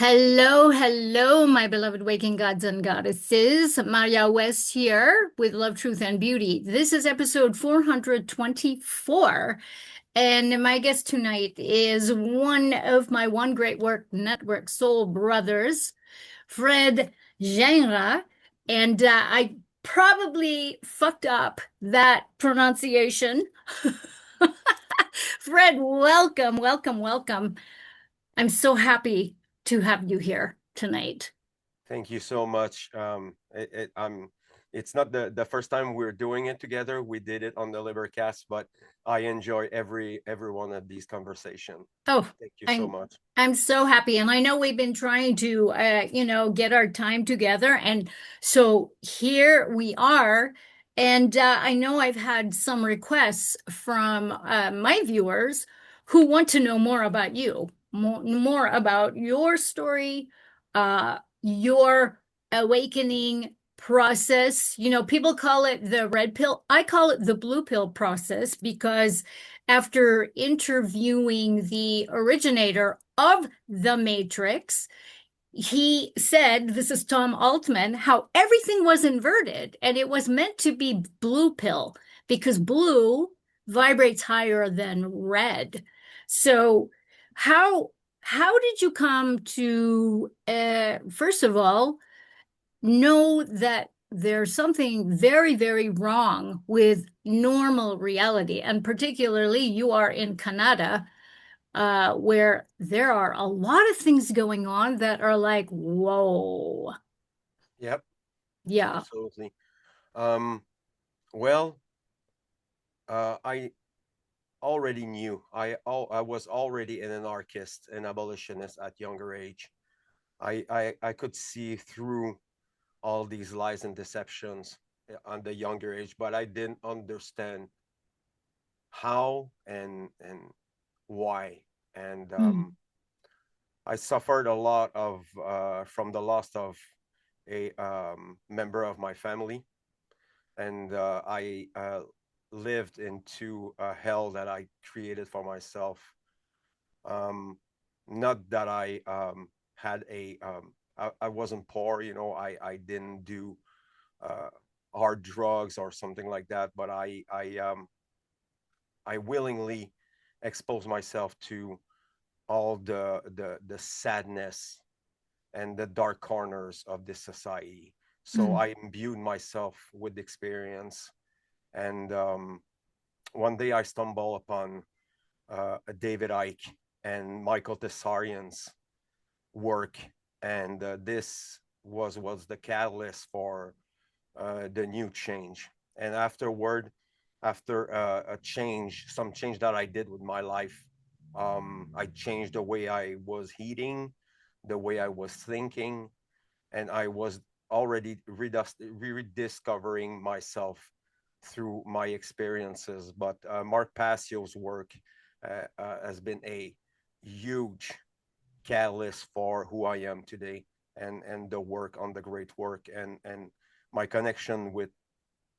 Hello, hello, my beloved waking gods and goddesses. MarjaWest here with Love, Truth, and Beauty. This is episode 424. And my guest tonight is one of my One Great Work Network soul brothers, Fred Gingras. And I probably fucked up that pronunciation. Fred, welcome, welcome, welcome. I'm so happy to have you here tonight. Thank you so much. It's not the first time we're doing it together. We did it on the Libercast, but I enjoy every one of these conversations. Oh, Thank you so I'm much. I'm so happy. And I know we've been trying to get our time together. And so here we are. And I know I've had some requests from my viewers who want to know more about you, more about your story, your awakening process. You know, people call it the red pill. I call it the blue pill process because after interviewing the originator of the Matrix, he said, this is Tom Altman, how everything was inverted and it was meant to be blue pill because blue vibrates higher than red. So how did you come to first of all know that there's something very, very wrong with normal reality. And particularly, you are in Canada, where there are a lot of things going on that are like, whoa. Yep, Yeah. absolutely. Um, well, I already knew. I was already an anarchist and abolitionist at younger age. I could see through all these lies and deceptions on the younger age, but I didn't understand how and why. And Mm. I suffered a lot of from the loss of a member of my family, and I lived into a hell that I created for myself. Um, Not that had I wasn't poor, I didn't do uh, hard drugs or something like that, but I willingly exposed myself to all the sadness and the dark corners of this society. So Mm. I imbued myself with experience. And one day I stumbled upon David Icke and Michael Tessarian's work, and this was the catalyst for the new change. And afterward, after some change that I did with my life, I changed the way I was eating, the way I was thinking, and I was already rediscovering myself through my experiences. But Mark Passio's work has been a huge catalyst for who I am today, and the work on the great work, and my connection with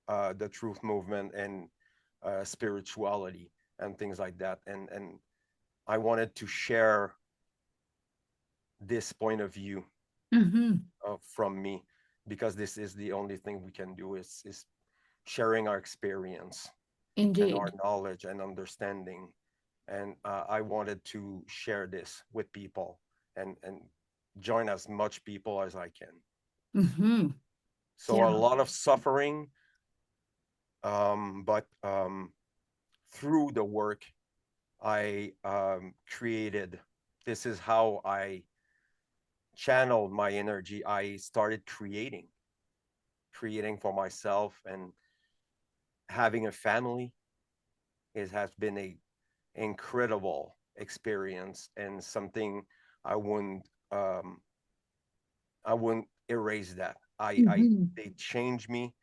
the truth movement and spirituality and things like that. And I wanted to share this point of view Hmm. from me, because this is the only thing we can do is sharing our experience and our Indeed. knowledge and understanding. And I wanted to share this with people and join as much people as I can. Hmm. So a Yeah. lot of suffering, but through the work I created, this is how I channeled my energy. I started creating for myself, and having a family. It has been a incredible experience, and something I wouldn't um, I wouldn't erase that. I Hmm. They changed me.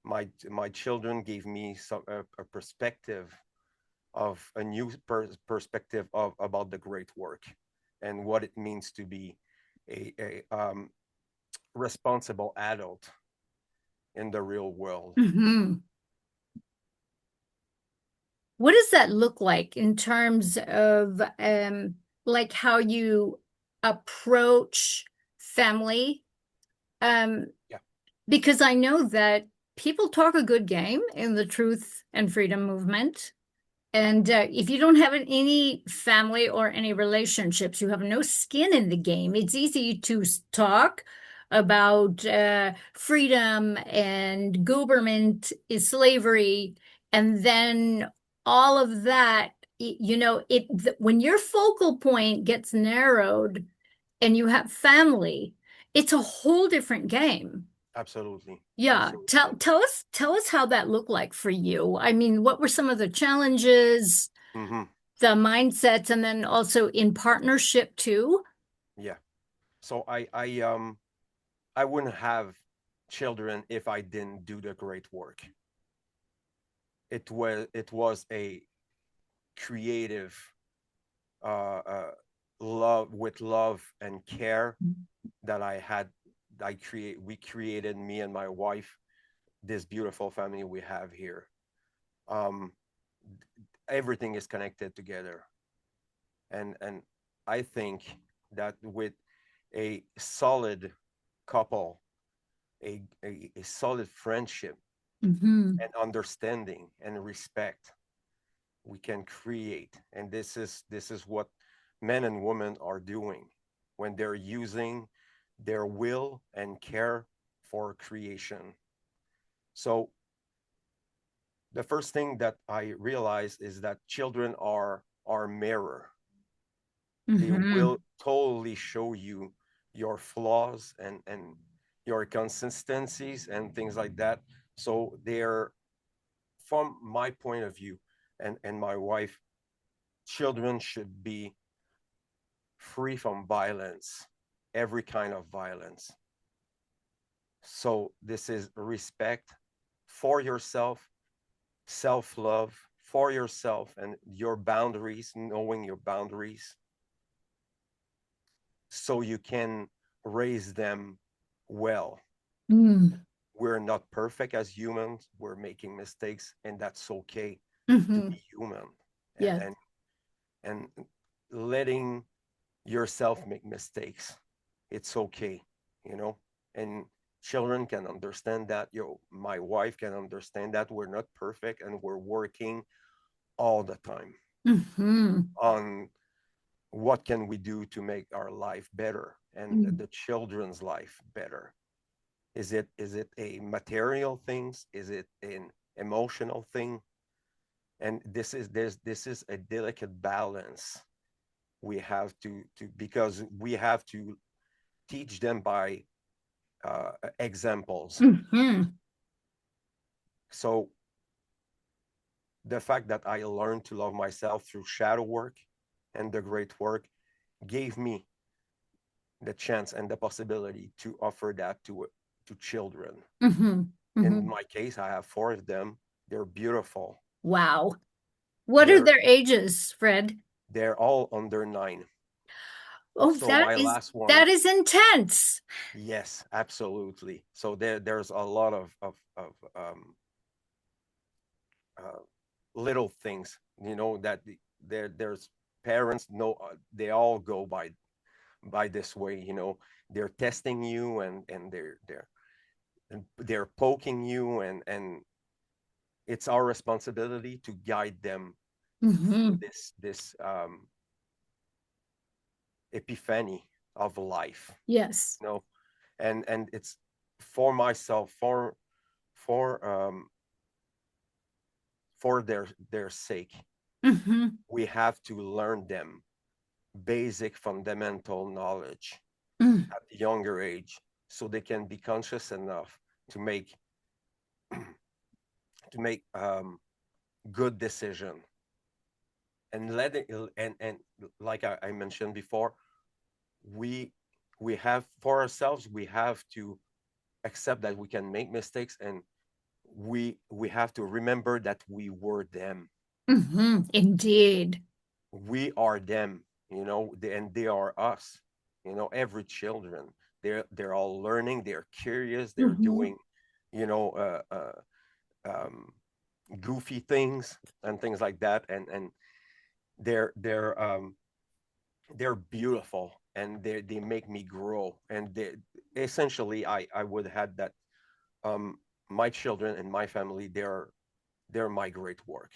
My children gave me a perspective of a new perspective of about the great work and what it means to be a responsible adult in the real world. Hmm. What does that look like in terms of like how you approach family. Yeah, Because I know that people talk a good game in the truth and freedom movement. And if you don't have any family or any relationships, you have no skin in the game. It's easy to talk about freedom and government is slavery, and then all of that. When your focal point gets narrowed and you have family, it's a whole different game. absolutely, Yeah, tell absolutely. tell us how that looked like for you. I mean, what were some of the challenges, Hmm. the mindsets, and then also in partnership too? Yeah. So I wouldn't have children if I didn't do the great work. It was a creative love with love and care that I had. We created, me and my wife, this beautiful family we have here. Um, Everything is connected together, and I think that with a solid couple, a solid friendship Hmm. and understanding and respect, we can create. And this is what men and women are doing when they're using their will and care for creation. So the first thing that I realized is that children are our mirror. They Hmm. will totally show you your flaws and your consistencies and things like that. So they're, from my point of view, and my wife, children should be free from violence, every kind of violence. So this is respect for yourself, self-love for yourself and your boundaries, knowing your boundaries, so you can raise them well. Mm. We're not perfect as humans. We're making mistakes, and that's okay to Hmm. be human. And Yeah. and and letting yourself make mistakes, it's okay, you know. And children can understand that. My wife can understand that we're not perfect, and we're working all the time Hmm. on what can we do to make our life better and Mm. the children's life better. Is it a material things? Is it an emotional thing? And this is a delicate balance we have to because we have to teach them by examples. Hmm. So the fact that I learned to love myself through shadow work and the great work gave me the chance and the possibility to offer that to children. Hmm. In Hmm. my case, I have four of them. They're beautiful. Wow. What are They're their ages, Fred? they're all under 9. Oh, So my last one, that is intense. yes, absolutely. So there's a lot of uh, little things, that there's parents know, they all go by this way. They're testing you, and they're poking you, and it's our responsibility to guide them through Hmm. this epiphany of life, Yes. you know and it's for myself, for for their sake. Hmm. We have to learn them basic fundamental knowledge Mm. at a younger age, so they can be conscious enough to make good decision, and letting and like I mentioned before, we we have, for ourselves, we have to accept that we can make mistakes, and we have to remember that we were them. Hmm. Indeed. We are them, and they are us. Every children, they're all learning, they're curious, they're Hmm. doing you know uh, uh, um, goofy things and things like that, and they're beautiful, and they make me grow. And essentially, I would have that. My children and my family, they're my great work.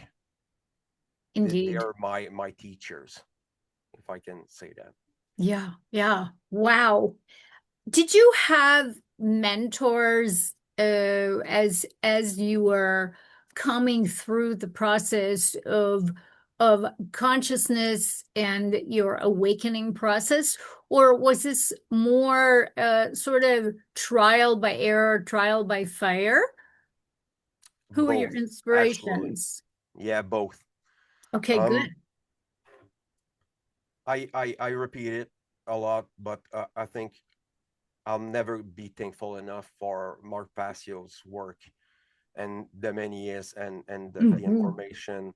They Indeed. are my teachers, if I can say that. Yeah. Yeah. Wow. Did you have mentors as you were coming through the process of consciousness and your awakening process, or was this more sort of trial by error, trial by fire? Who were your Both, actually. inspirations? Yeah, both. Okay, Um, good. I repeat it a lot, but I think I'll never be thankful enough for Mark Passio's work and the many years and the Hmm. information.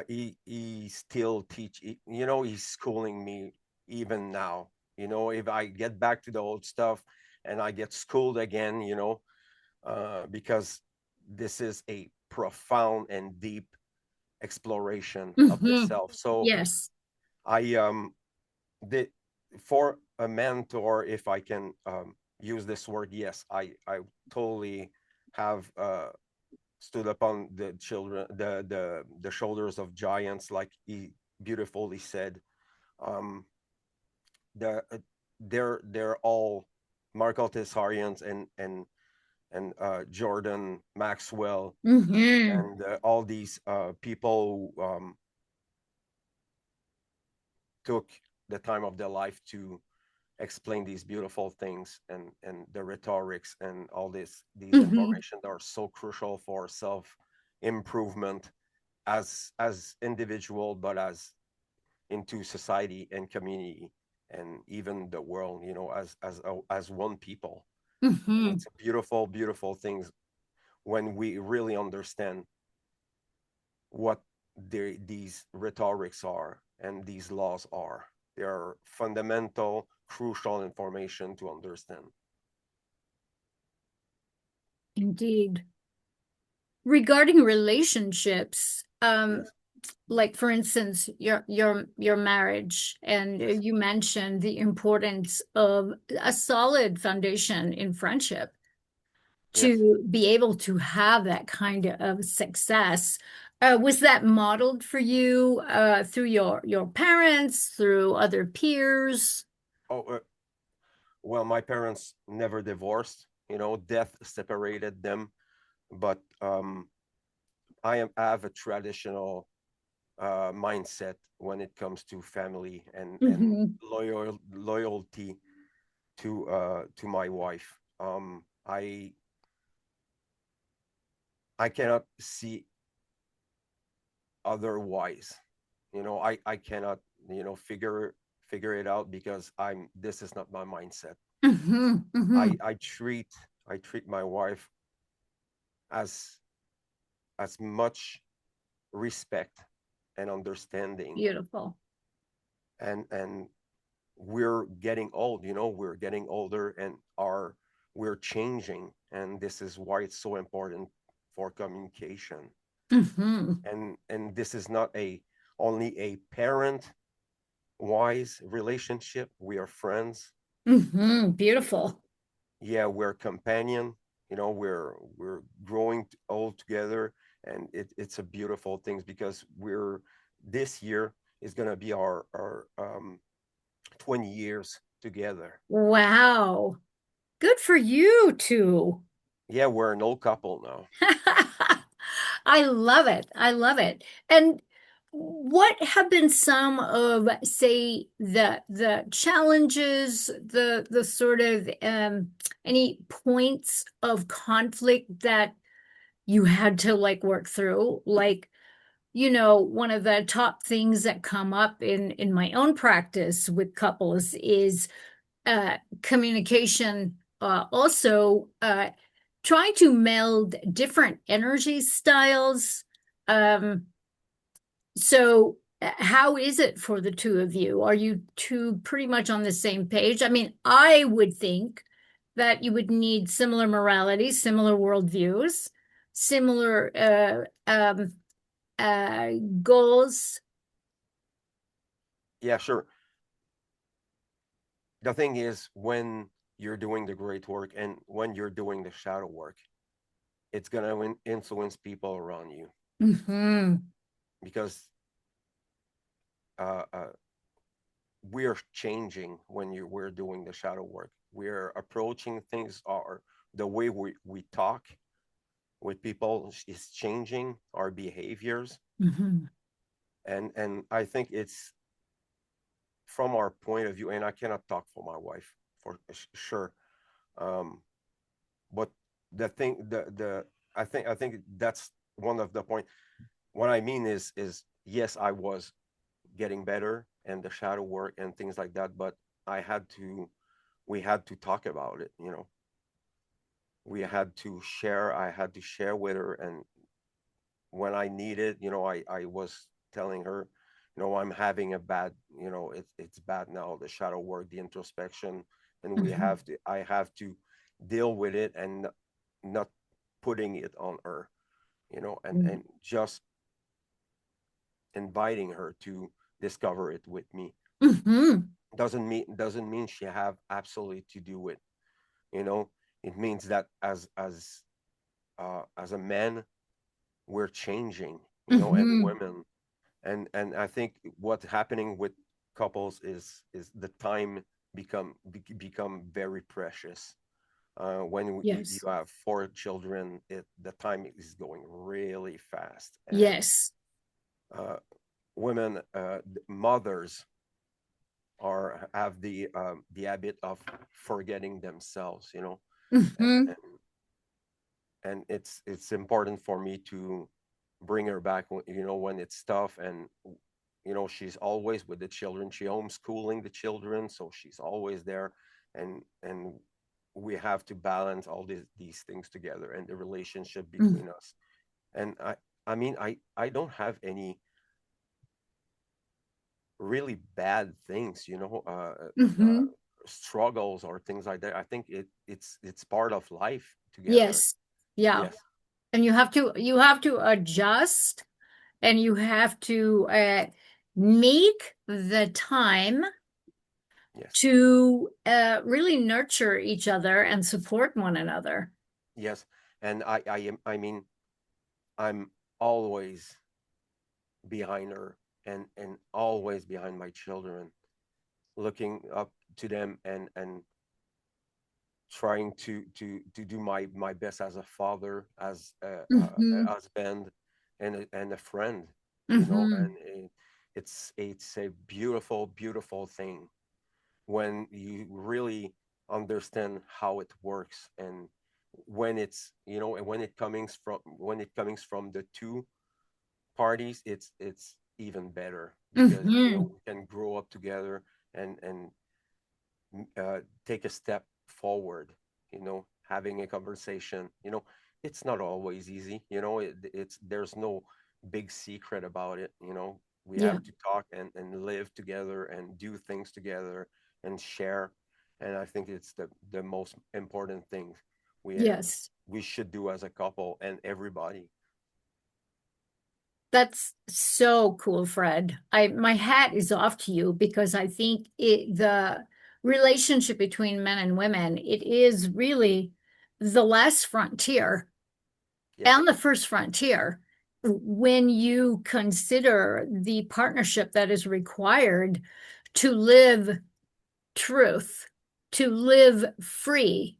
He still he's schooling me even now. If I get back to the old stuff and I get schooled again, because this is a profound and deep exploration of the Hmm. self. So Yes. I the for a mentor, if I can use this word, yes, I totally have stood upon the children, the shoulders of giants, like he beautifully said. Um, the they're all Marco Tessarians and Jordan Maxwell Hmm. and all these people who took the time of their life to explain these beautiful things and the rhetorics and all these Hmm. information that are so crucial for self improvement as individual, but as into society and community and even the world, as one people. And Hmm. it's a beautiful, beautiful things when we really understand what these rhetorics are and these laws are. They are fundamental, crucial information to understand. Indeed. Regarding relationships, Yes, like for instance, your marriage, and yes, you mentioned the importance of a solid foundation in friendship yes. to be able to have that kind of success. Was that modeled for you through your parents, through other peers? Oh, well, my parents never divorced. Death separated them, but I have a traditional mindset when it comes to family and Hmm. loyalty to my wife. I cannot see otherwise. I cannot figure it out because I'm this is not my mindset. Hmm. Hmm. I treat my wife as as much respect and understanding, Beautiful. and we're getting old, we're getting older, and we're changing, and this is why it's so important for communication. Hmm. And this is not a only a parent wise relationship. We are friends. Hmm. Beautiful. Yeah, we're companion. We're growing old together, and it's a beautiful thing because we're this year is gonna be our 20 years together. Wow. Good for you two. Yeah, we're an old couple now. I love it. I love it. And what have been some of, say, the challenges, the sort of any points of conflict that you had to like work through? Like, one of the top things that come up in my own practice with couples is communication, also trying to meld different energy styles. Um, so, how is it for the two of you? Are you two pretty much on the same page? I mean, I would think that you would need similar morality, similar worldviews, similar uh, goals. Yeah, sure. the thing is, when you're doing the great work and when you're doing the shadow work, it's gonna influence people around you, Mm-hmm. because uh, uh, we're changing when we're doing the shadow work. We're approaching things, or the way we talk with people is changing our behaviors. Mm-hmm. And I think it's from our point of view, and I cannot talk for my wife for sure. Um, but the thing, the I think that's one of the point. What I mean is yes, I was getting better and the shadow work and things like that, but I had to we had to talk about it, we had to share. I had to share with her, and when I needed, I was telling her, I'm having a bad, it's bad now, the shadow work, the introspection, and Mm-hmm. I have to deal with it, and not putting it on her, and just inviting her to discover it with me. Mm-hmm. Doesn't mean she have absolutely to do it, you know. It means that as a man, we're changing, and Mm-hmm. women, and I think what's happening with couples is the time become very precious. When you Yes. have 4 children, the time is going really fast, and Yes. uh, women, mothers, have the habit of forgetting themselves, and, Mm-hmm. and it's important for me to bring her back, when it's tough. And she's always with the children, she homeschooling the children, so she's always there. And we have to balance all these things together, and the relationship between us. And I don't have any really bad things, Mm-hmm. struggles or things like that. I think it's part of life together. Yes. Yeah. Yes. And you have to adjust, and you have to make the time Yes. to really nurture each other and support one another. Yes. And I mean, I'm always behind her, and always behind my children, looking up to them, and trying to do my best as a father, as a Mm-hmm. husband, and a friend, Mm-hmm. and it's a beautiful, beautiful thing when you really understand how it works. And when it comes from the two parties, it's even better, because Mm-hmm. we can grow up together, and take a step forward, having a conversation. It's not always easy, it's there's no big secret about it. We Yeah. have to talk, and live together, and do things together, and share. And I think it's the most important thing we Yes. we should do as a couple, and everybody. That's so cool, Fred. My hat is off to you, because I think the relationship between men and women, it is really the last frontier Yes. and the first frontier when you consider the partnership that is required to live truth, to live free,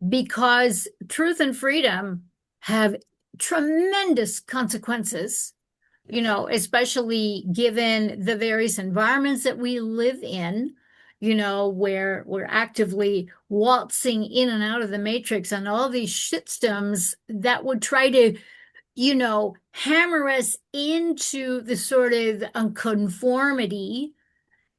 because truth and freedom have tremendous consequences, Yes. especially given the various environments that we live in, where we're actively waltzing in and out of the matrix, and all these shitstoms that would try to, hammer us into the sort of conformity.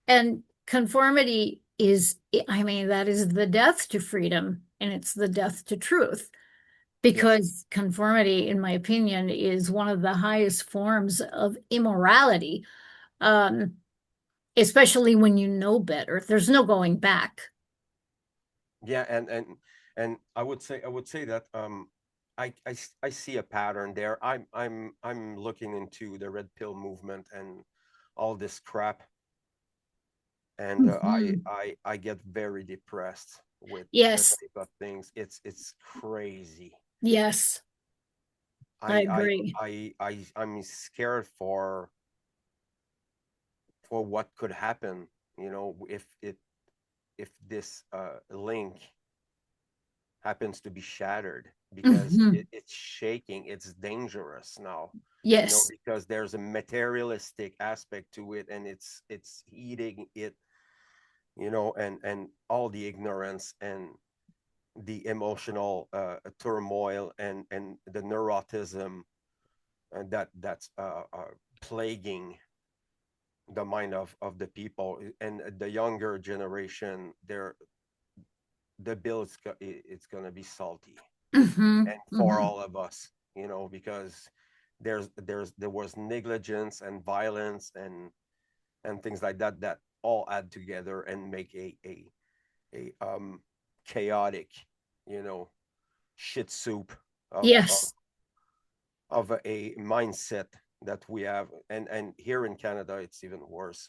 And conformity is, I mean, that is the death to freedom, and it's the death to truth, Yes. because conformity, in my opinion, is one of the highest forms of immorality, um, especially when you know better. There's no going back. Yeah. And I would say that I see a pattern there. I'm looking into the red pill movement and all this crap. and Mhm. I get very depressed with the Yes. type of things. It's crazy. Yes. I agree. I'm scared for what could happen, if this link happens to be shattered, because Mhm. it's shaking. It's dangerous now, Yes. because there's a materialistic aspect to it, and it's eating it, and all the ignorance and the emotional turmoil and the neurotism, and that's plaguing the mind of the people, and the younger generation. The bill it's going to be salty, and Mhm. for Mhm. all of us, because there was negligence and violence and things like that, that all add together and make a chaotic, you know shit soup of of, Yes. of a mindset that we have. And here in Canada it's even worse.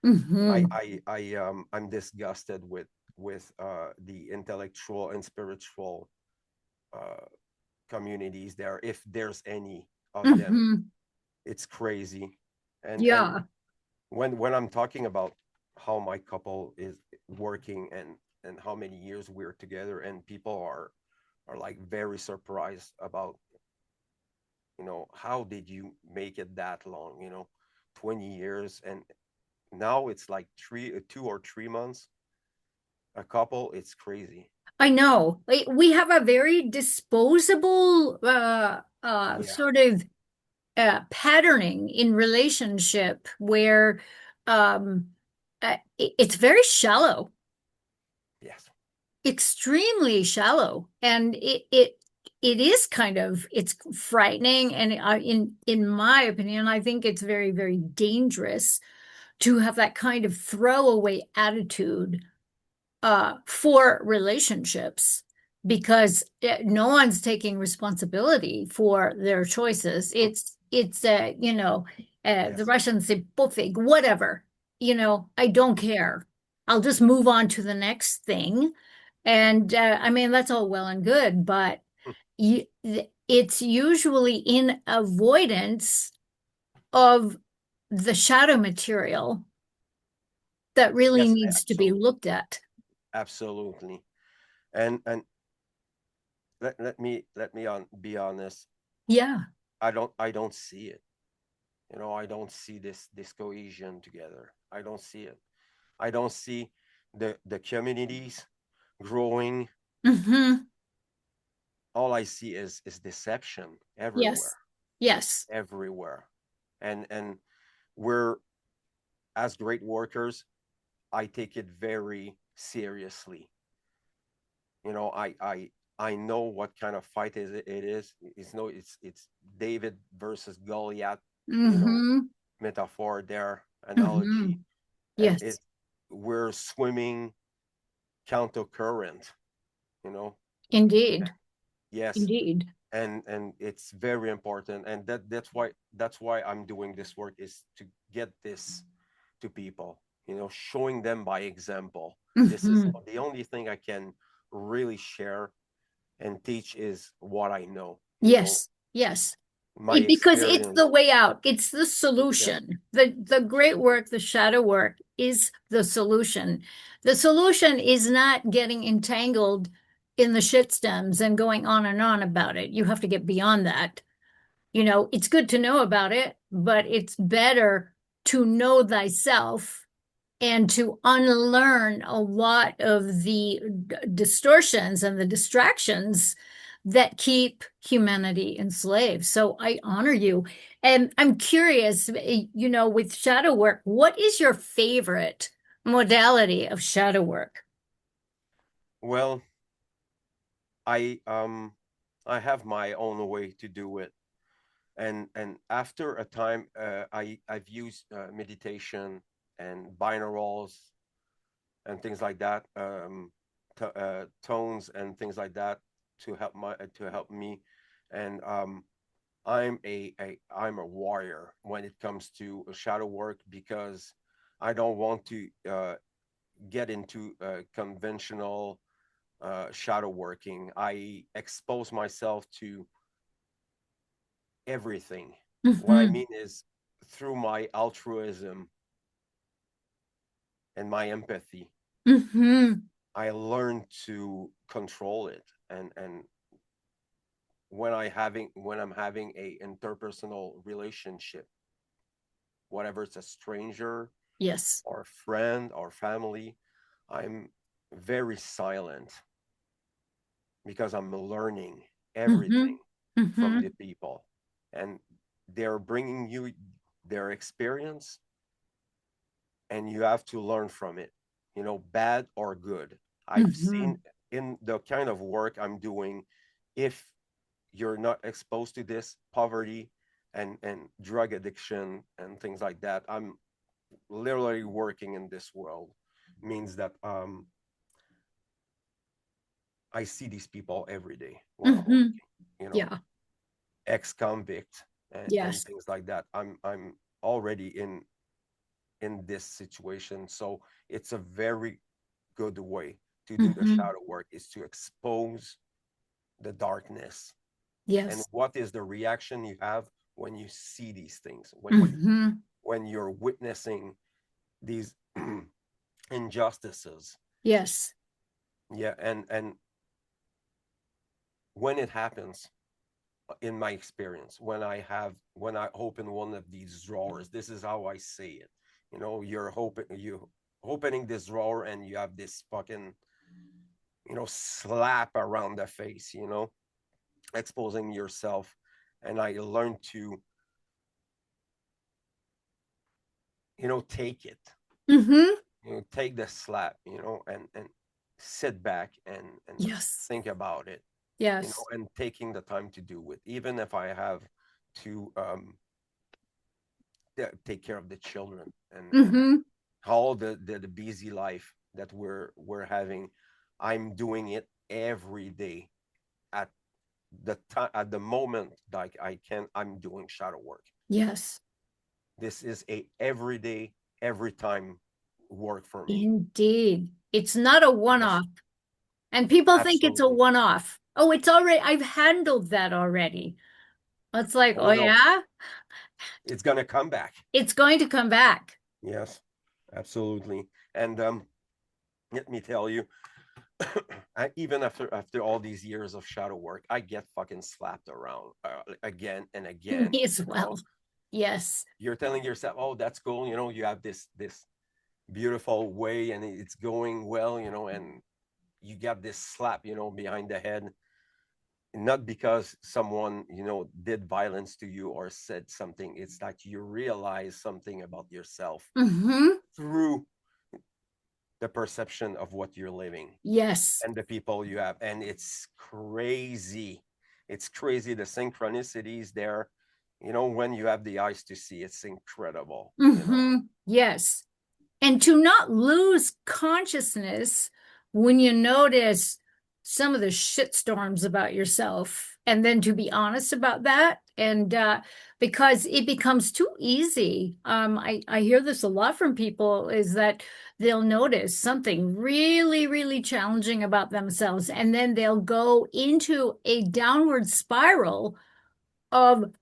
Mhm. I'm disgusted with the intellectual and spiritual uh, communities there, if there's any of them. Mhm. It's crazy. And Yeah. when I'm talking about how my couple is working, and how many years we're together, and people are like very surprised about, how did you make it that long, 20 years, and now it's like 2 or 3 months a couple. It's crazy. I know. We have a very disposable Yeah. sort of patterning in relationship where um, it's very shallow, Yes. extremely shallow, and it is kind of it's frightening, and in my opinion, I think it's very, very dangerous to have that kind of throwaway attitude for relationships because no one's taking responsibility for their choices. The Yes. Russians say "pofig," whatever. I don't care. I'll just move on to the next thing. And I mean, that's all well and good, but it's usually in avoidance of the shadow material that really Yes, needs to be absolutely. looked at. Absolutely. And let me be honest. Yeah. I don't see it. I don't see this cohesion together. I don't see it. I don't see the communities growing. Hmm. All I see is deception Yes. everywhere. Yes. Everywhere. And we're, as great workers, I take it very seriously. I know what kind of fight it is. It's David versus Goliath, you know, Hmm. metaphor there, Hmm. analogy. And Yes. we're swimming counter current, you know. Indeed. Yes. Indeed. And it's very important, and that's why I'm doing this work, is to get this to people, showing them by example. This is Hmm. the only thing I can really share and teach, is what I know, Yes. Yes. my Because it's the experience. way out. It's the Yes, solution. The great absolutely. work, the shadow work is the solution. The solution is not getting entangled in the shit stems and going on and on about it. You have to get beyond that. It's good to know about it, but it's better to know thyself and to unlearn a lot of the distortions and the distractions that keep humanity enslaved. So I honor you. And I'm curious, with shadow work, what is your favorite modality of shadow work? Well, I have my own way to do it, and after a time, I've used meditation and binaurals and things like that, tones and things like that, to help me. And I'm a warrior when it comes to shadow work, because I don't want to get into conventional shadow working. I expose myself to everything. What I Mm-hmm. mean is, through my altruism and my empathy, Mm-hmm. I learned to control it. And when I'm having a interpersonal relationship, whatever it's a stranger Yes. or friend or family, I'm very silent because I'm learning Mm-hmm. everything from Mm-hmm. the people, and they're bringing you their experience, and you have to learn from it, bad or good. I've Mm-hmm. seen in the kind of work I'm doing, if you're not exposed to this poverty and drug addiction and things like that, I'm literally working in this world, means that I see these people every day while I'm Mm-hmm. working, you know, Yeah. ex-convict and Yes. things like that. I'm already in this situation, so it's a very good way to do the Mm-hmm. shadow work, is to expose the darkness. And Yes. what is the reaction you have when you see these things, Mm-hmm. when you're witnessing these injustices? Yes. Yeah, and when it happens, in my experience, when I open one of these drawers, this is how I see it. You opening this drawer and you have this fucking, slap around the face, exposing yourself. And I learned to, take it, Mm-hmm. take the slap, and sit back and Yes. think about it, Yes. and taking the time to do it, even if I have to take care of the children and Mm-hmm. all the busy life that we're having. I'm doing it every day at the time, at the moment, like I can. I'm doing shadow work. Yes. This is a everyday, every time work for me. Indeed. It's not a Yes, one-off. And people think it's a absolutely. one-off. Oh, it's already, I've handled that already. It's like, oh Oh no, yeah, it's gonna come back. it's going to come back. Yes, absolutely. And let me tell you, even after all these years of shadow work, I get fucking slapped around again and again. Me as well. Yes. You're telling yourself, "Oh, that's cool," you have this beautiful way, and it's going well, and you got this slap, behind the head, not because someone, did violence to you or said something. It's that you realize something about yourself Mm-hmm. through the perception of what you're living Yes. and the people you have. And it's crazy. It's crazy, the synchronicities there. When you have the eyes to see, it's incredible. Mm-hmm. Yes. And to not lose consciousness when you notice some of the shitstorms about yourself, and then to be honest about that. And because it becomes too easy. I hear this a lot from people, is that they'll notice something really, really challenging about themselves, and then they'll go into a downward spiral of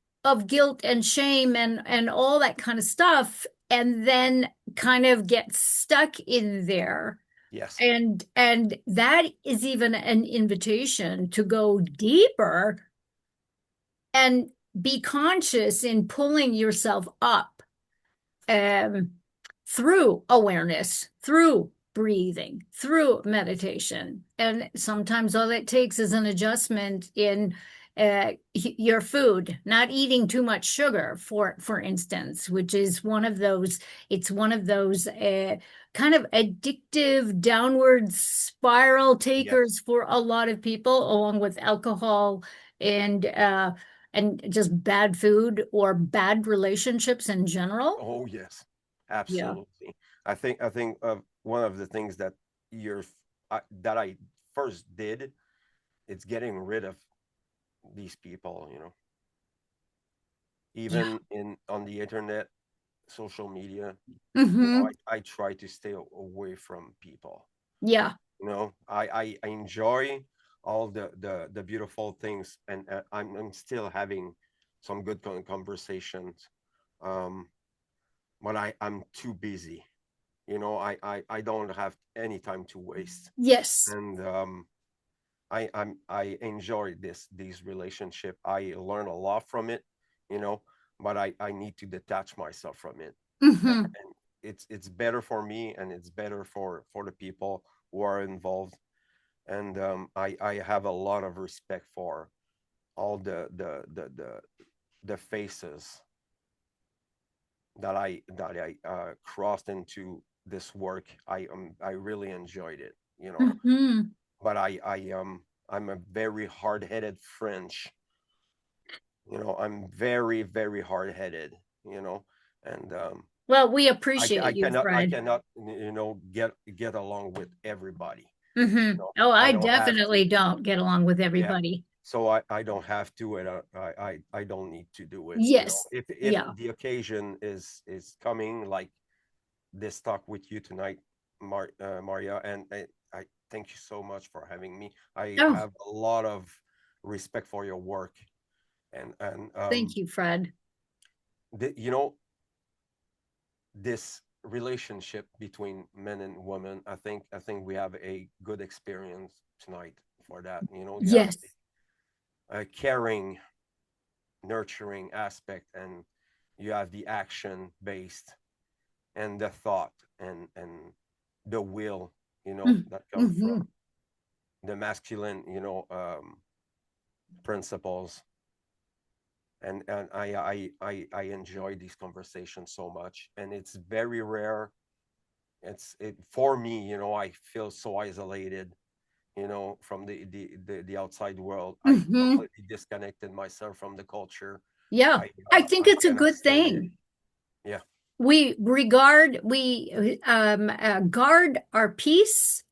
guilt and shame and all that kind of stuff, and then kind of get stuck in there. Yes. And that is even an invitation to go deeper and be conscious in pulling yourself up, um, through awareness, through breathing, through meditation. And sometimes all it takes is an adjustment in your food, not eating too much sugar, for instance, which is one of those, it's one of those kind of addictive downward spiral Yes. takers for a lot of people, along with alcohol and just bad food or bad relationships in general. Oh yes, Yeah. absolutely. I think one of the things that that I first did, it's getting rid of these people. Yeah. Even in on the internet, social media. Mm-hmm. I try to stay away from people. Yeah. I enjoy all the beautiful things, and I'm still having some good conversations, um, but I'm too busy. I don't have any time to waste, Yes. and I enjoy these relationship. I learn a lot from it, you know, but I need to detach myself from it. Mm-hmm. And it's better for me, and it's better for the people who are involved. And I have a lot of respect for all the faces that I crossed into this work. I really enjoyed it, Mm-hmm. but I'm a very hard-headed French. I'm very, very hard-headed, and Well, we I, appreciate I you, cannot I Fred. cannot get along with everybody. Mm-hmm. Oh, I I don't have definitely to. don't get along with Yeah. everybody. So I don't have to, and I don't need to do it. Yes. If Yeah. the occasion is coming, like this talk with you tonight, Marja, and I thank you so much for having me. I Oh, have a lot of respect for your work, and thank you, Fred. the, you know this relationship between men and women. I think we have a good experience tonight for that. You have Yes. a caring, nurturing aspect, and you have the action based, and the thought, and the will, that come Mm-hmm. from the masculine, principles. And I enjoy these conversations so much, and it's very rare. It for me, I feel so isolated, from the outside world. I Mm-hmm. completely disconnected myself from the culture. Yeah. I think I it's a cannot good stand it. thing. Yeah. We guard our peace,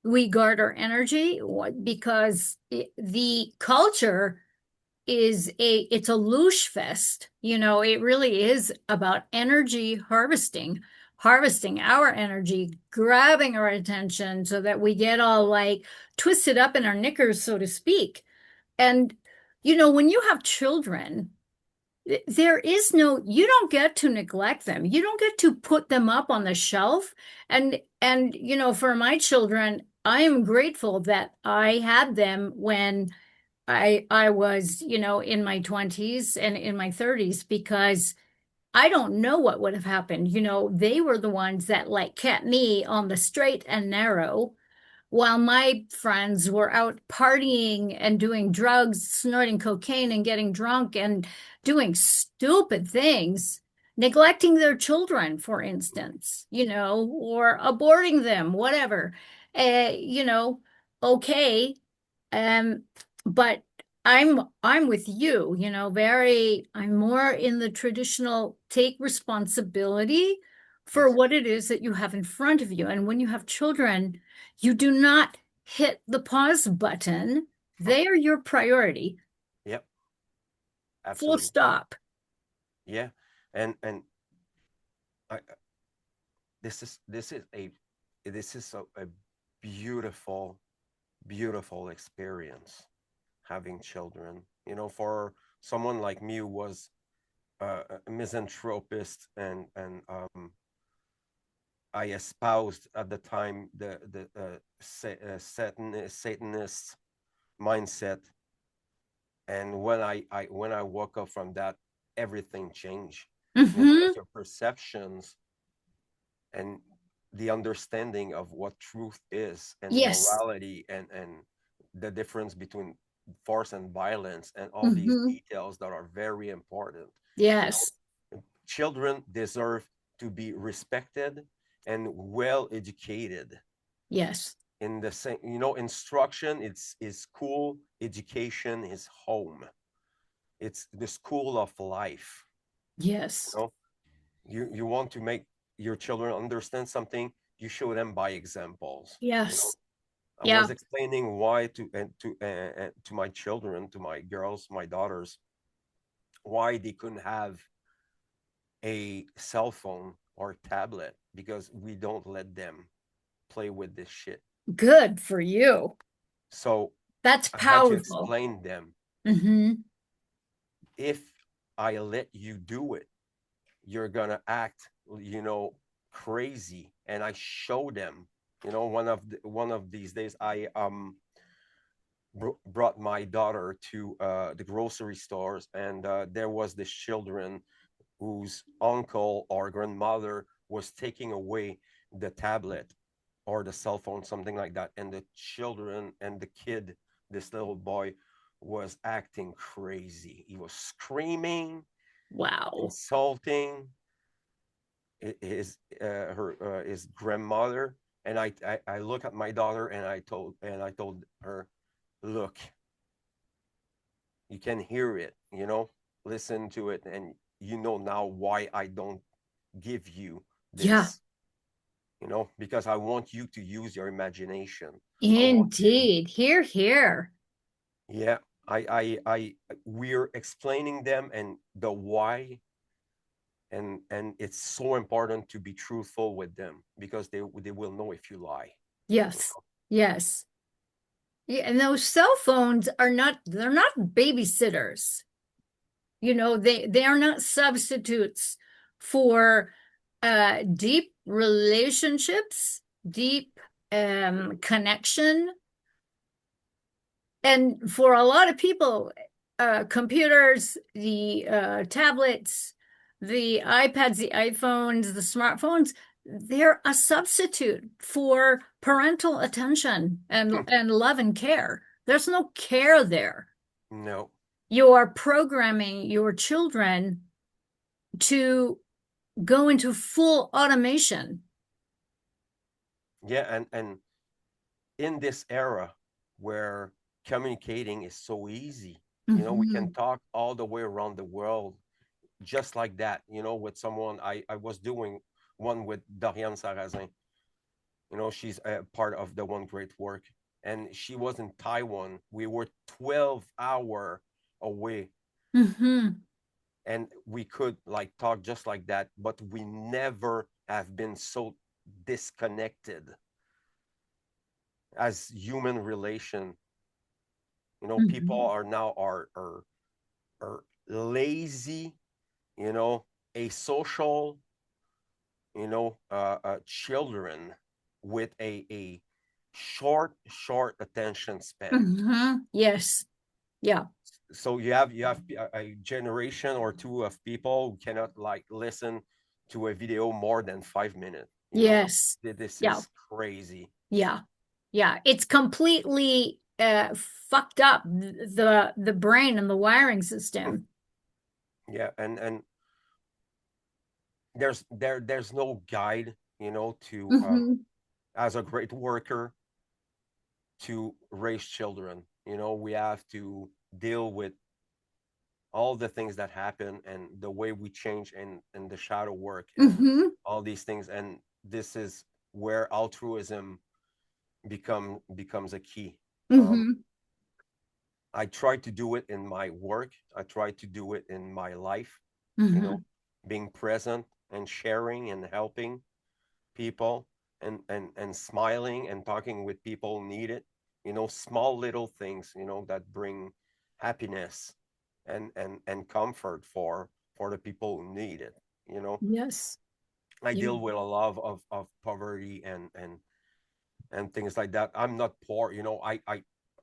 we guard our energy because the culture it's a loosh fest. It really is about energy harvesting our energy, grabbing our attention so that we get all like twisted up in our knickers, so to speak. And when you have children, there is no, you don't get to neglect them. You don't get to put them up on the shelf. And for my children, I am grateful that I had them when I was, in my 20s and in my 30s, because I don't know what would have happened. They were the ones that like kept me on the straight and narrow while my friends were out partying and doing drugs, snorting cocaine and getting drunk and doing stupid things, neglecting their children, for instance, or aborting them, whatever. Okay. Um, but I'm with you, I'm more in the traditional take responsibility for Yes. what it is that you have in front of you. And when you have children, you do not hit the pause button. They are your priority. Yep. Full Absolutely. stop. Yeah. And I, this is a beautiful, beautiful experience, having children. For someone like me who was a misanthropist, and I espoused at the time the Satanist mindset. And when I woke up from that, everything changed. Because Hmm. your perceptions and the understanding of what truth is, and Yes. morality, and the difference between force and violence, and all these Hmm. details that are very important. You know, Yes. children deserve to be respected and well educated. Yes. In the same, instruction, it's is school, education is home. It's the school of life. you Yes. know you want to make your children understand something, you show them by examples. Yes. I Yeah. was explaining why to my children, to my girls, my daughters, why they couldn't have a cell phone or tablet because we don't let them play with this shit. Good for you. So That's I had to powerful. explain them, Mm-hmm. if I let you do it, you're gonna act, crazy. And I show them, one of these days, I brought my daughter to the grocery stores, and there was this children whose uncle or grandmother was taking away the tablet or the cell phone, something like that. And the children and the kid, this little boy, was acting crazy. He was screaming, Wow. insulting his grandmother. And I look at my daughter, and I told her, look, you can hear it, listen to it, and now why I don't give you Yeah, this, because I want you to use your imagination. I want you, indeed. Here, here. yeah, we're explaining them and the why, and it's so important to be truthful with them because they will know if you lie. you Yes. Yes. Yeah, and those cell phones they're not babysitters. They are not substitutes for deep relationships, deep connection. And for a lot of people, computers, the tablets, the iPads, the iPhones, the smartphones, they're a substitute for parental attention know. and love and care. There's no care there. No. You are programming your children to go into full automation. Yeah, and in this era where communicating is so easy, we can Mhm. talk all the way around the world just like that, with someone. I was doing one with Darian Sarrazin. She's a part of the One Great Work, and she was in Taiwan. We were 12-hour away, Mhm. and we could like talk just like that, but we never have been so disconnected as human relation. People Mhm. are now are lazy, you know asocial, children with a short attention span. Mhm. Yes. Yeah. So you have a generation or two of people who cannot like listen to a video more than 5 minutes. Yes. This Yeah. is crazy. Yeah. Yeah. It's completely fucked up the brain and the wiring system. Yeah, and there's no guide, to Hmm. as a great worker, to raise children. We have to deal with all the things that happen and the way we change and the shadow work and Hmm. all these things. And this is where altruism becomes a key. um, Hmm. I try to do it in my work. I try to do it in my life, you know Hmm. being present and sharing and helping people, and smiling and talking with people who need it. Small little things, that bring happiness and comfort for the people who need it. Yes. I Yeah. deal with a lot of poverty and things like that. I'm not poor.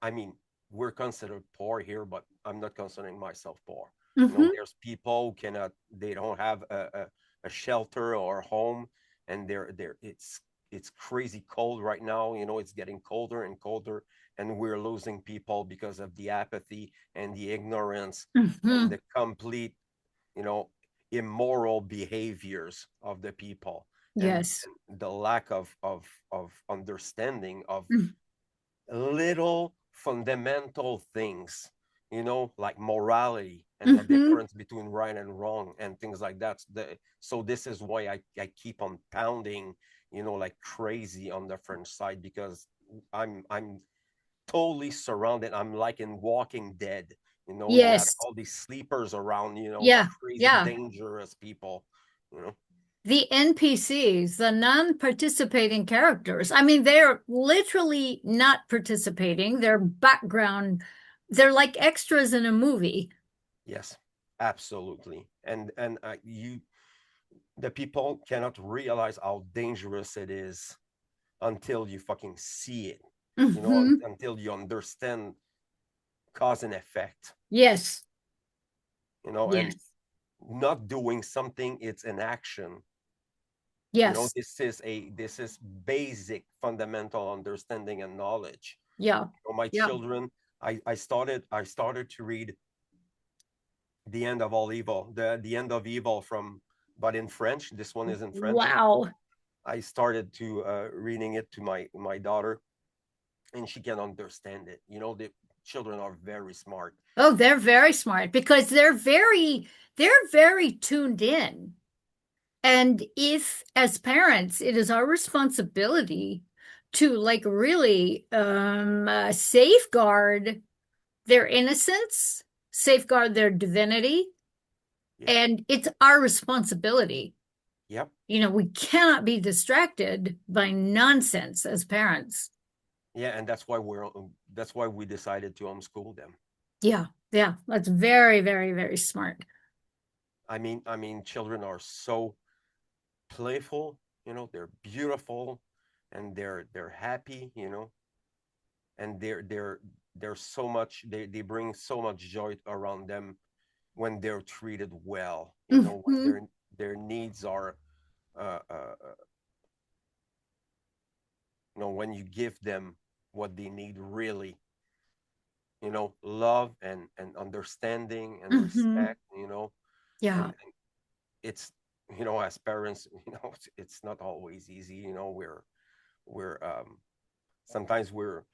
I mean, we're considered poor here, but I'm not considering myself poor. Hmm. There's people who they don't have a shelter or a home, and it's crazy cold right now. It's getting colder and colder, and we're losing people because of the apathy and the ignorance and Hmm. the complete, you know, immoral behaviors of the people, Yes. and the lack of understanding of Mm. little fundamental things, like morality and the Hmm. difference between right and wrong and things like that. So this is why I keep on pounding, like crazy on the French side, because I'm totally surrounded. I'm like in Walking Dead. You have Yes. all these sleepers around, Yeah. crazy, Yeah. dangerous people. you know. The NPCs, the non-participating characters, I mean, they're literally not participating. They're background. They're like extras in a movie. Yes, absolutely. And you, the people cannot realize how dangerous it is until you fucking see it, you know, Hmm. until you understand cause and effect, Yes. you know. And Yes. not doing something, it's an action, you know. Yes. This is basic fundamental understanding and knowledge. Yeah. You know, my Yeah. children, I started to read the end of all evil, the end of evil from, but in French. This one is in French. Wow. I started to reading it to my daughter, and she can understand it. You know, the children are very smart. Oh, they're very smart because they're very tuned in. And if, as parents, it is our responsibility to like really safeguard their innocence, safeguard their divinity, Yeah. and it's our responsibility. Yep. You know, we cannot be distracted by nonsense as parents. Yeah, and that's why we decided to homeschool them. Yeah, yeah, that's very, very, very smart. I mean, children are so playful. You know, they're beautiful, and they're happy. You know, and they're so much. They bring so much joy around them when they're treated well. You know, when Hmm. their needs are, uh, uh, uh, you know, when you give them what they need really. You know, love and understanding and Hmm. respect. You know, Yeah. and it's, you know, as parents, you know, it's not always easy. You know, we're sometimes we're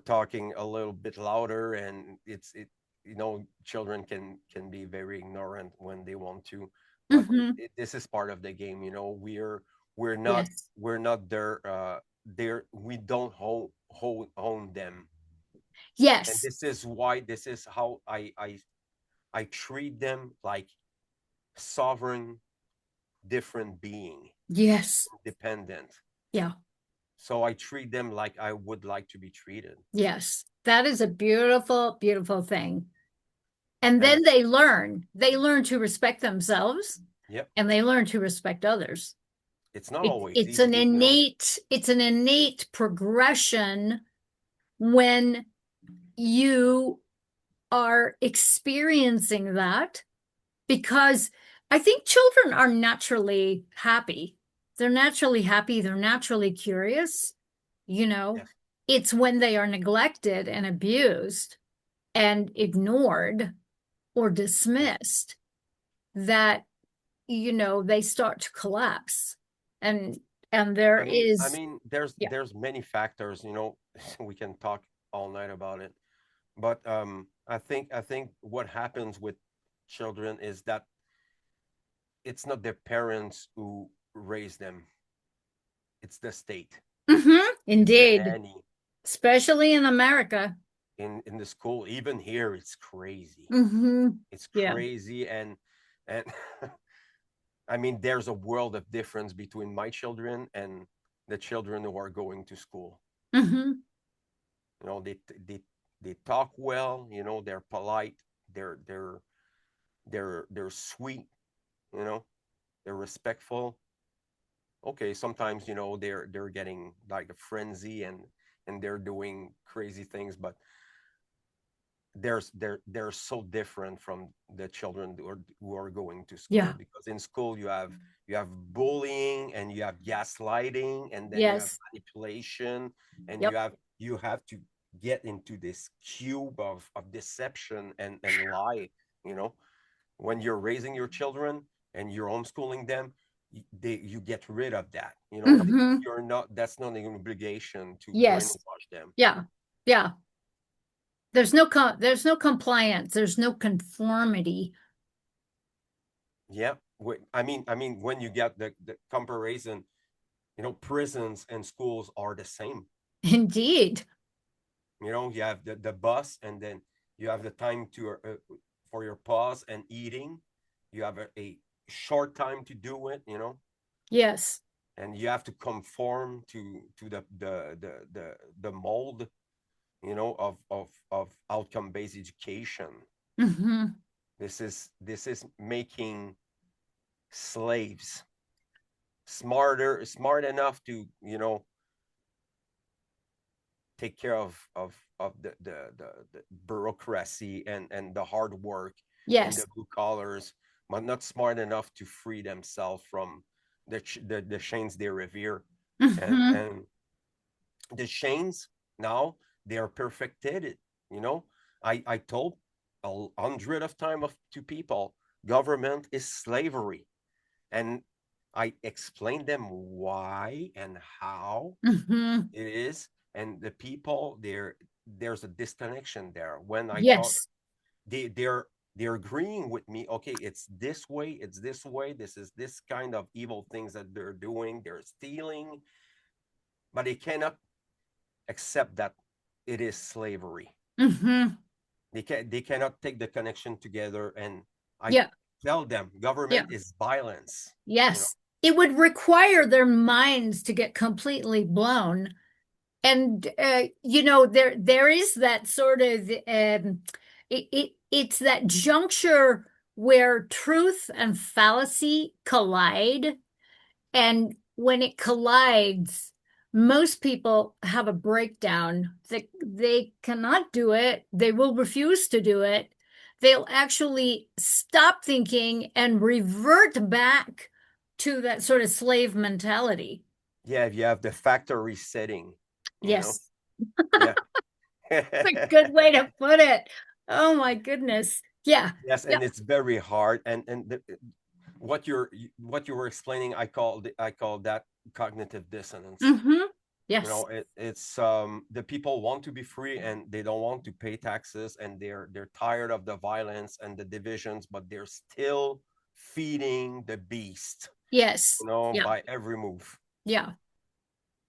talking a little bit louder, and you know, children can be very ignorant when they want to, but Hmm. this is part of the game. You know, we're not Yes. we're not there, we don't own them. And Yes. this is how I treat them like sovereign, different being, Yes. dependent. Yeah. So I treat them like I would like to be treated. Yes. That is a beautiful, beautiful thing. And And then they learn to respect themselves yep, and they learn to respect others. it's not It's always it's easy, an you know. innate progression when you are experiencing that because I think children are naturally happy. They're naturally happy, they're naturally curious, you know. Yes. It's when they are neglected and abused and ignored or Yeah. dismissed that they start to collapse. And there I is mean, yeah. there's many factors, you know. We can talk all night about it, but I think what happens with children is that it's not their parents who raise them; it's the state, it's the Indeed, nanny, especially in America. in the school. Even here, it's crazy. Hmm. It's Yeah. crazy, and I mean, there's a world of difference between my children and the children who are going to school. Hmm. You know, they talk well. You know, they're polite. They're they're sweet. You know, they're respectful. Okay, sometimes, you know, they're getting like a frenzy, and they're doing crazy things, but they're so different from the children who are going to school, Yeah. because in school you have bullying, and you have gaslighting, and then you have Yes. manipulation, and Yep. you have to get into this cube of deception and lie. You know, when you're raising your children and you're homeschooling them, you get rid of that. You know, Hmm. you're not that's not an obligation to Yes. brainwash them. Yeah. Yeah. There's no compliance. There's no conformity. Yeah, I mean, when you get the comparison, you know, prisons and schools are the same. Indeed. You know, you have the bus, and then you have the time to for your pause and eating. You have short time to do it, Yes. and you have to conform to the mold, of outcome based education. Hmm. This is making slaves smart enough to take care of the bureaucracy and the hard work and the Yes. blue collars, but not smart enough to free themselves from the chains they revere. and Hmm. and the chains now, they are perfected. I told 100 of time to people, government is slavery, and I explained them why and how Hmm. it is. And the people there's a disconnection there. When I talk, Yes. they're agreeing with me. Okay, it's this way, this is this kind of evil things that they're doing, they're stealing, but they cannot accept that it is slavery. Hmm. They cannot take the connection together. And I Yeah. tell them Yeah. government is violence. Yes. It would require their minds to get completely blown. And there is that sort of it's that juncture where truth and fallacy collide. And when it collides, most people have a breakdown. They cannot do it. They will refuse to do it. They'll actually stop thinking and revert back to that sort of slave mentality. Yeah, you have the factory setting, you know Yes, yeah. it's a good way to put it. Oh my goodness. Yeah. Yes, Yep. and it's very hard. And what you were explaining, I call that cognitive dissonance. Mm-hmm. Yes. It's the people want to be free and they don't want to pay taxes, and they're tired of the violence and the divisions, but they're still feeding the beast, Yes. Yeah. by every move. Yeah.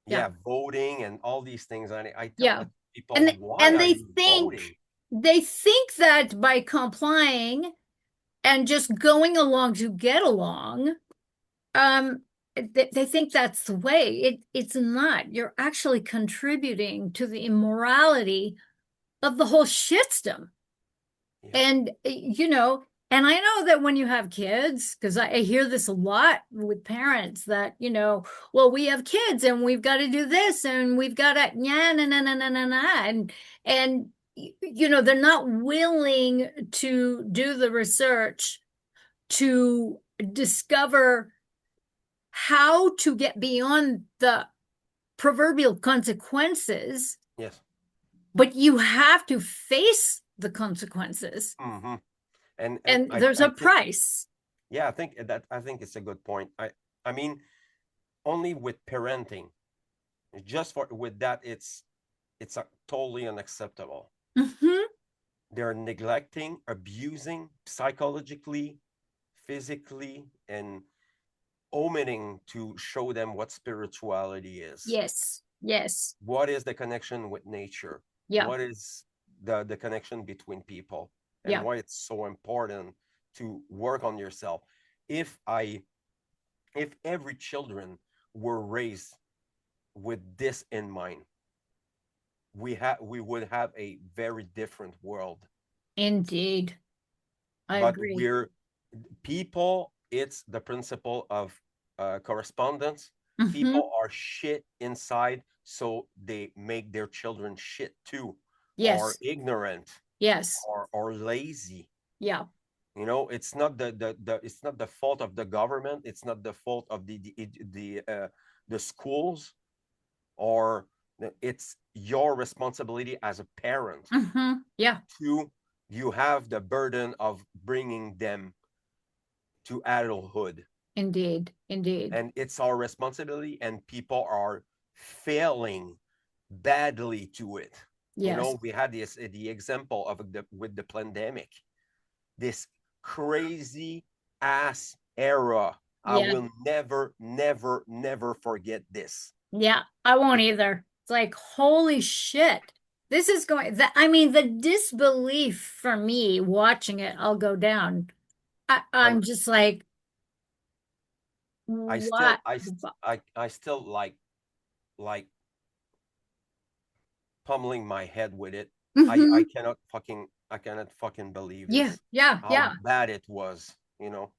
Yeah. Yeah, voting and all these things. And I tell Yeah. the And people, why and are they you think voting? they think that by complying and just going along to get along, um, they think that's the way. It's not. You're actually contributing to the immorality of the whole shitstem. Yeah. And, and I know that when you have kids, because I hear this a lot with parents that, well, we have kids and we've got to do this and we've got to, yeah, na, na, na, na, na, na. And they're not willing to do the research to discover how to get beyond the proverbial consequences, Yes. but you have to face the consequences. Hmm. And And I there's I a think, price. yeah, I think it's a good point. I mean, only with parenting, just for with that, it's totally unacceptable. Hmm. They're neglecting, abusing psychologically, physically, and omitting to show them what spirituality is. Yes. Yes. What is the connection with nature? Yeah. What is the connection between people, and Yeah. why it's so important to work on yourself. If i if every children were raised with this in mind, we would have a very different world. Indeed. I But agree. we're people, it's the principle of correspondence. Hmm. People are shit inside, so they make their children shit too, or Yes. ignorant, Yes. or lazy. Yeah. It's not it's not the fault of the government, it's not the fault of the schools, or it's your responsibility as a parent Yeah. to you have the burden of bringing them to adulthood, Indeed. Indeed. and it's our responsibility, and people are failing badly to it. Yes. We had the example of with the pandemic, this crazy ass era. I Yeah. will never, never, never forget this. Yeah. I won't either. It's like, holy shit. This is going that I mean, the disbelief for me watching it all go down. I'm I'm just like, What? I still like pummeling my head with it. Hmm. I cannot fucking believe Yeah, this, yeah, how yeah. bad it was, you know.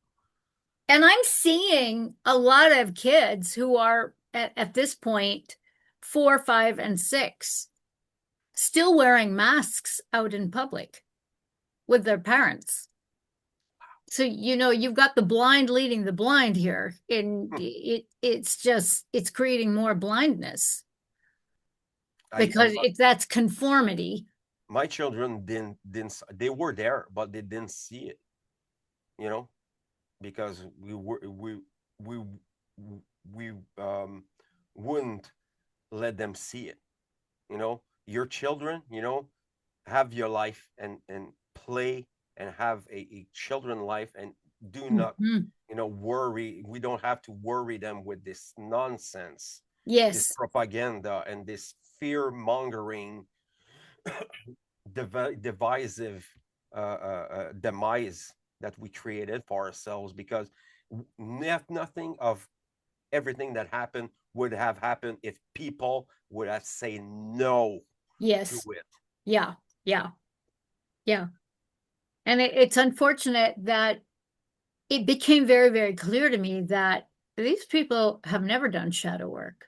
And I'm seeing a lot of kids who are at this point 4, 5, and 6 still wearing masks out in public with their parents. So, you've got the blind leading the blind here, and it's creating more blindness I because that's conformity. My children didn't they were there, but they didn't see it, you know, because we we wouldn't let them see it, you know. Your children, you know, have your life and play and have a children life, and do not, Mhm. you know, worry. We don't have to worry them with this nonsense, this Yes, propaganda, and this fear mongering divisive demise that we created for ourselves, because nothing of everything that happened would have happened if people would have said no to yes, it. yeah, yeah, yeah. And it's unfortunate that it became very, very clear to me that these people have never done shadow work.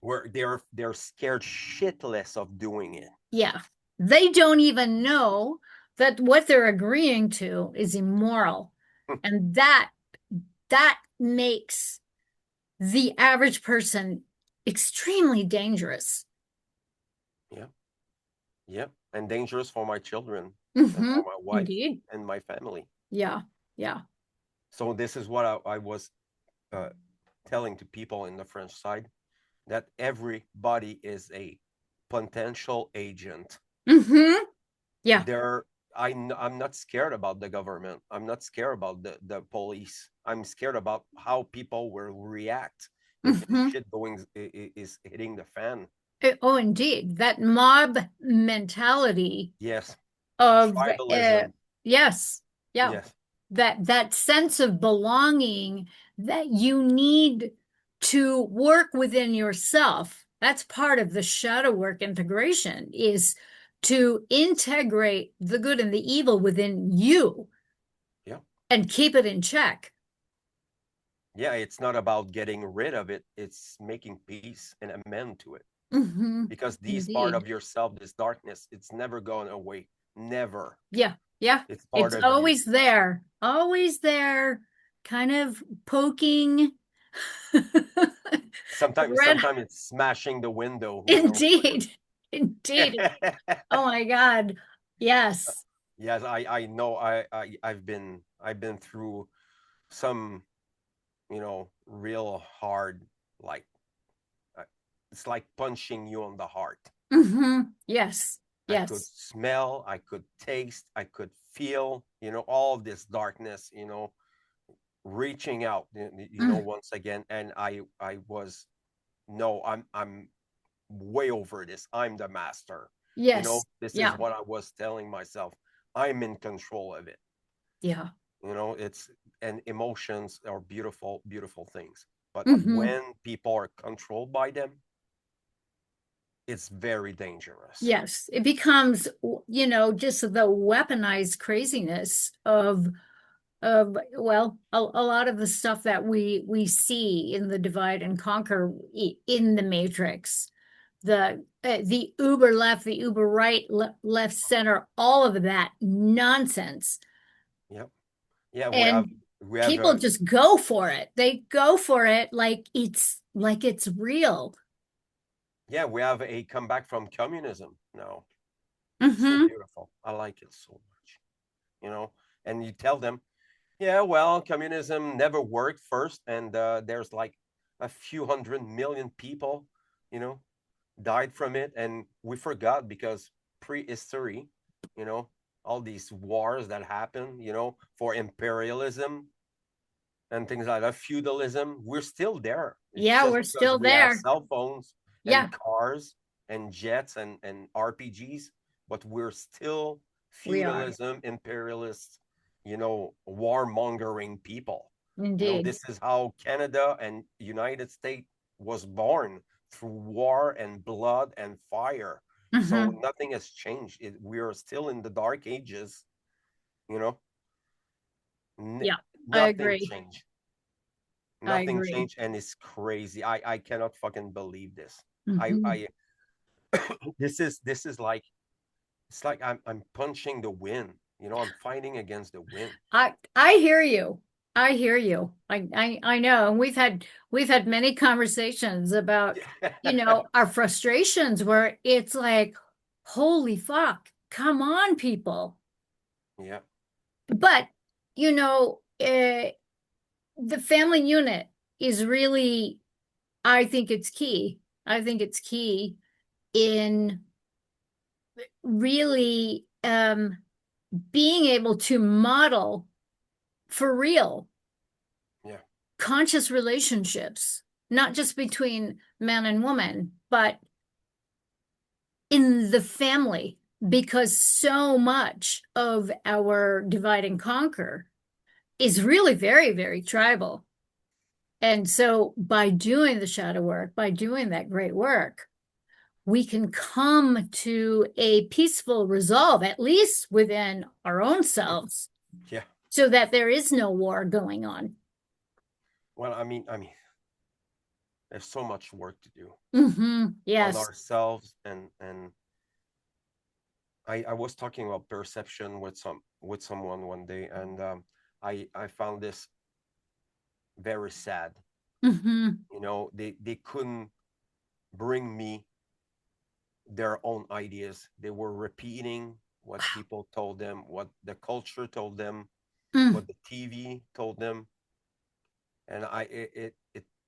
Where they're scared shitless of doing it. Yeah. They don't even know that what they're agreeing to is immoral. And that makes the average person extremely dangerous. Yeah, yeah, and dangerous for my children and Mm-hmm. for my wife Indeed. and my family. Yeah. Yeah. So this is what I was uh, telling to people in the French side, that everybody is a potential agent. Mm-hmm. Yeah. There, I'm not scared about the government. I'm not scared about the police. I'm scared about how people will react if Mm-hmm. shit going is hitting the fan. Oh, indeed. That mob mentality Yes, of tribalism. yes. Yeah. Yes, That sense of belonging that you need to work within yourself. That's part of the shadow work integration, is to integrate the good and the evil within you yeah, and keep it in check. yeah. It's not about getting rid of it. It's making peace and amend to it, Hmm. because these part Indeed. of yourself, this darkness, it's never going away. Never. Yeah. Yeah. It's part It's of you. always there, kind of poking. Red. Sometimes it's smashing the window, you know. Indeed. Indeed. Oh my God. Yes. Yes, I know. I've been through some, you know, real hard, like uh, it's like punching you on the heart. Hmm. Yes. I could Yes. smell, I could taste, I could feel, you know, all this darkness, you know, reaching out, you know, Mm. once again. And I was, no, I'm way over this. I'm the master. You know, Yes. this is Yeah. what I was telling myself. I'm in control of it. Yeah. You know, it's, and emotions are beautiful, beautiful things. But Hmm. when people are controlled by them, it's very dangerous. Yes. It becomes, just the weaponized craziness of a lot of the stuff that we see in the divide and conquer in the matrix, the uber left, the uber right, left, center, all of that nonsense. Yep. Yeah, And we have people a just go for it. They go for it like it's real. yeah, we have a comeback from communism now. So Hmm. beautiful. I like it so much. You know, and you tell them, yeah, well, communism never worked first, and there's like a few 100 million people, you know, died from it, and we forgot because prehistory, you know, all these wars that happen, you know, for imperialism and things like that, feudalism, we're still there. It's Yeah, just we're because still we have there. cell phones Yeah, and cars and jets and RPGs, but we're still we are. feudalism, imperialist, you know, warmongering people. Indeed. This is how Canada and United States was born, through war and blood and fire. So Hmm. nothing has changed. We are still in the dark ages, you know. N- Yeah, I Nothing agree. changed. I Nothing agree. changed, and it's crazy. I cannot fucking believe this. Hmm. I this is like, it's like I'm punching the wind. I'm fighting against the wind. I hear you. I hear you. I know. And we've had many conversations about, our frustrations where it's like, holy fuck, come on, people. Yeah, But, the family unit is really, I think it's key. I think it's key in really being able to model for real yeah, conscious relationships, not just between man and woman, but in the family, because so much of our divide and conquer is really very, very tribal. And so by doing the shadow work, by doing that great work, we can come to a peaceful resolve, at least within our own selves, yeah. so that there is no war going on. Well, I mean, there's so much work to do on Yes. ourselves, and I was talking about perception with someone one day, and I found this very sad. Hmm. They couldn't bring me their own ideas. They were repeating what people told them, what the culture told them, Mm. what the TV told them, and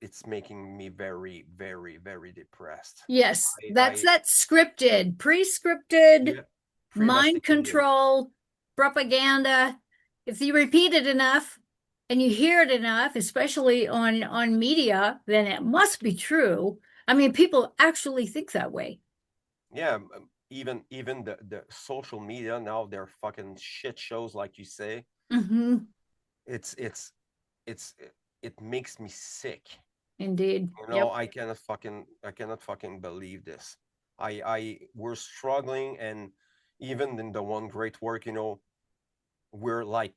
it's making me very, very, very depressed. Yes, that's I that scripted, pre-scripted Yeah, mind premeditated. control propaganda. If you repeat it enough and you hear it enough, especially on media, then it must be true. I mean, people actually think that way. Yeah, even the social media now, they're fucking shit shows, like you say. Hmm. It's it makes me sick. Indeed. Yep. I cannot fucking believe this. I We're struggling, and even in the one great work, we're like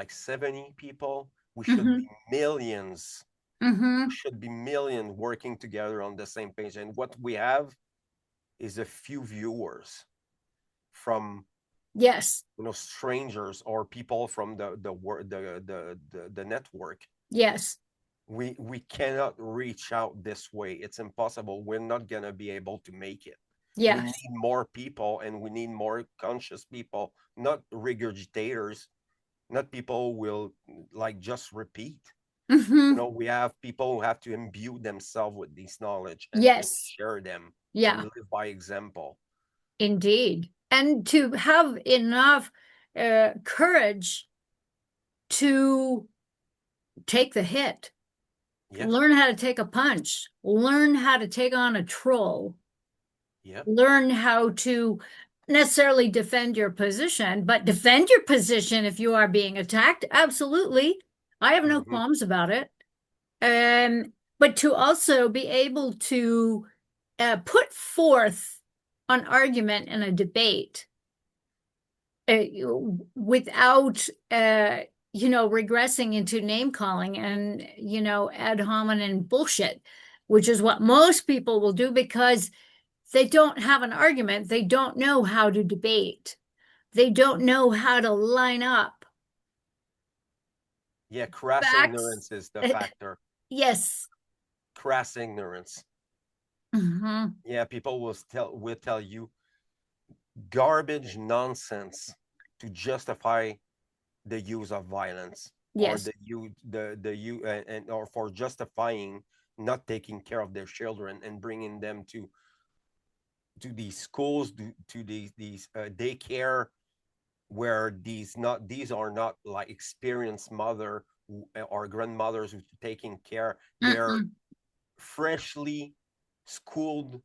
70 people. We should be Hmm. millions. We Hmm. should be millions working together on the same page. And what we have is a few viewers from Yes. strangers or people from the network. Yes. We cannot reach out this way. It's impossible. We're not gonna be able to make it. We Yes. need more people, and we need more conscious people, not regurgitators, not people who will like just repeat. Hmm. We have people who have to imbue themselves with this knowledge and Yes. share them and Yeah. live by example. Indeed. And to have enough courage to take the hit, Yeah, learn how to take a punch, learn how to take on a troll, yeah. learn how to necessarily defend your position, but defend your position if you are being attacked. Absolutely. I have no Hmm. qualms about it. But to also be able to put forth an argument in a debate uh, without regressing into name calling and ad hominem bullshit, which is what most people will do because they don't have an argument. They don't know how to debate. They don't know how to line up Yeah, crass facts. ignorance is the factor. Yes. Crass ignorance. Hmm. Yeah, people will tell you garbage nonsense to justify the use of violence, or Yes. the you and or for justifying not taking care of their children and bringing them to these schools, to these daycare, where these are not like experienced mother or grandmothers who taking care. They're Mm-mm. freshly schooled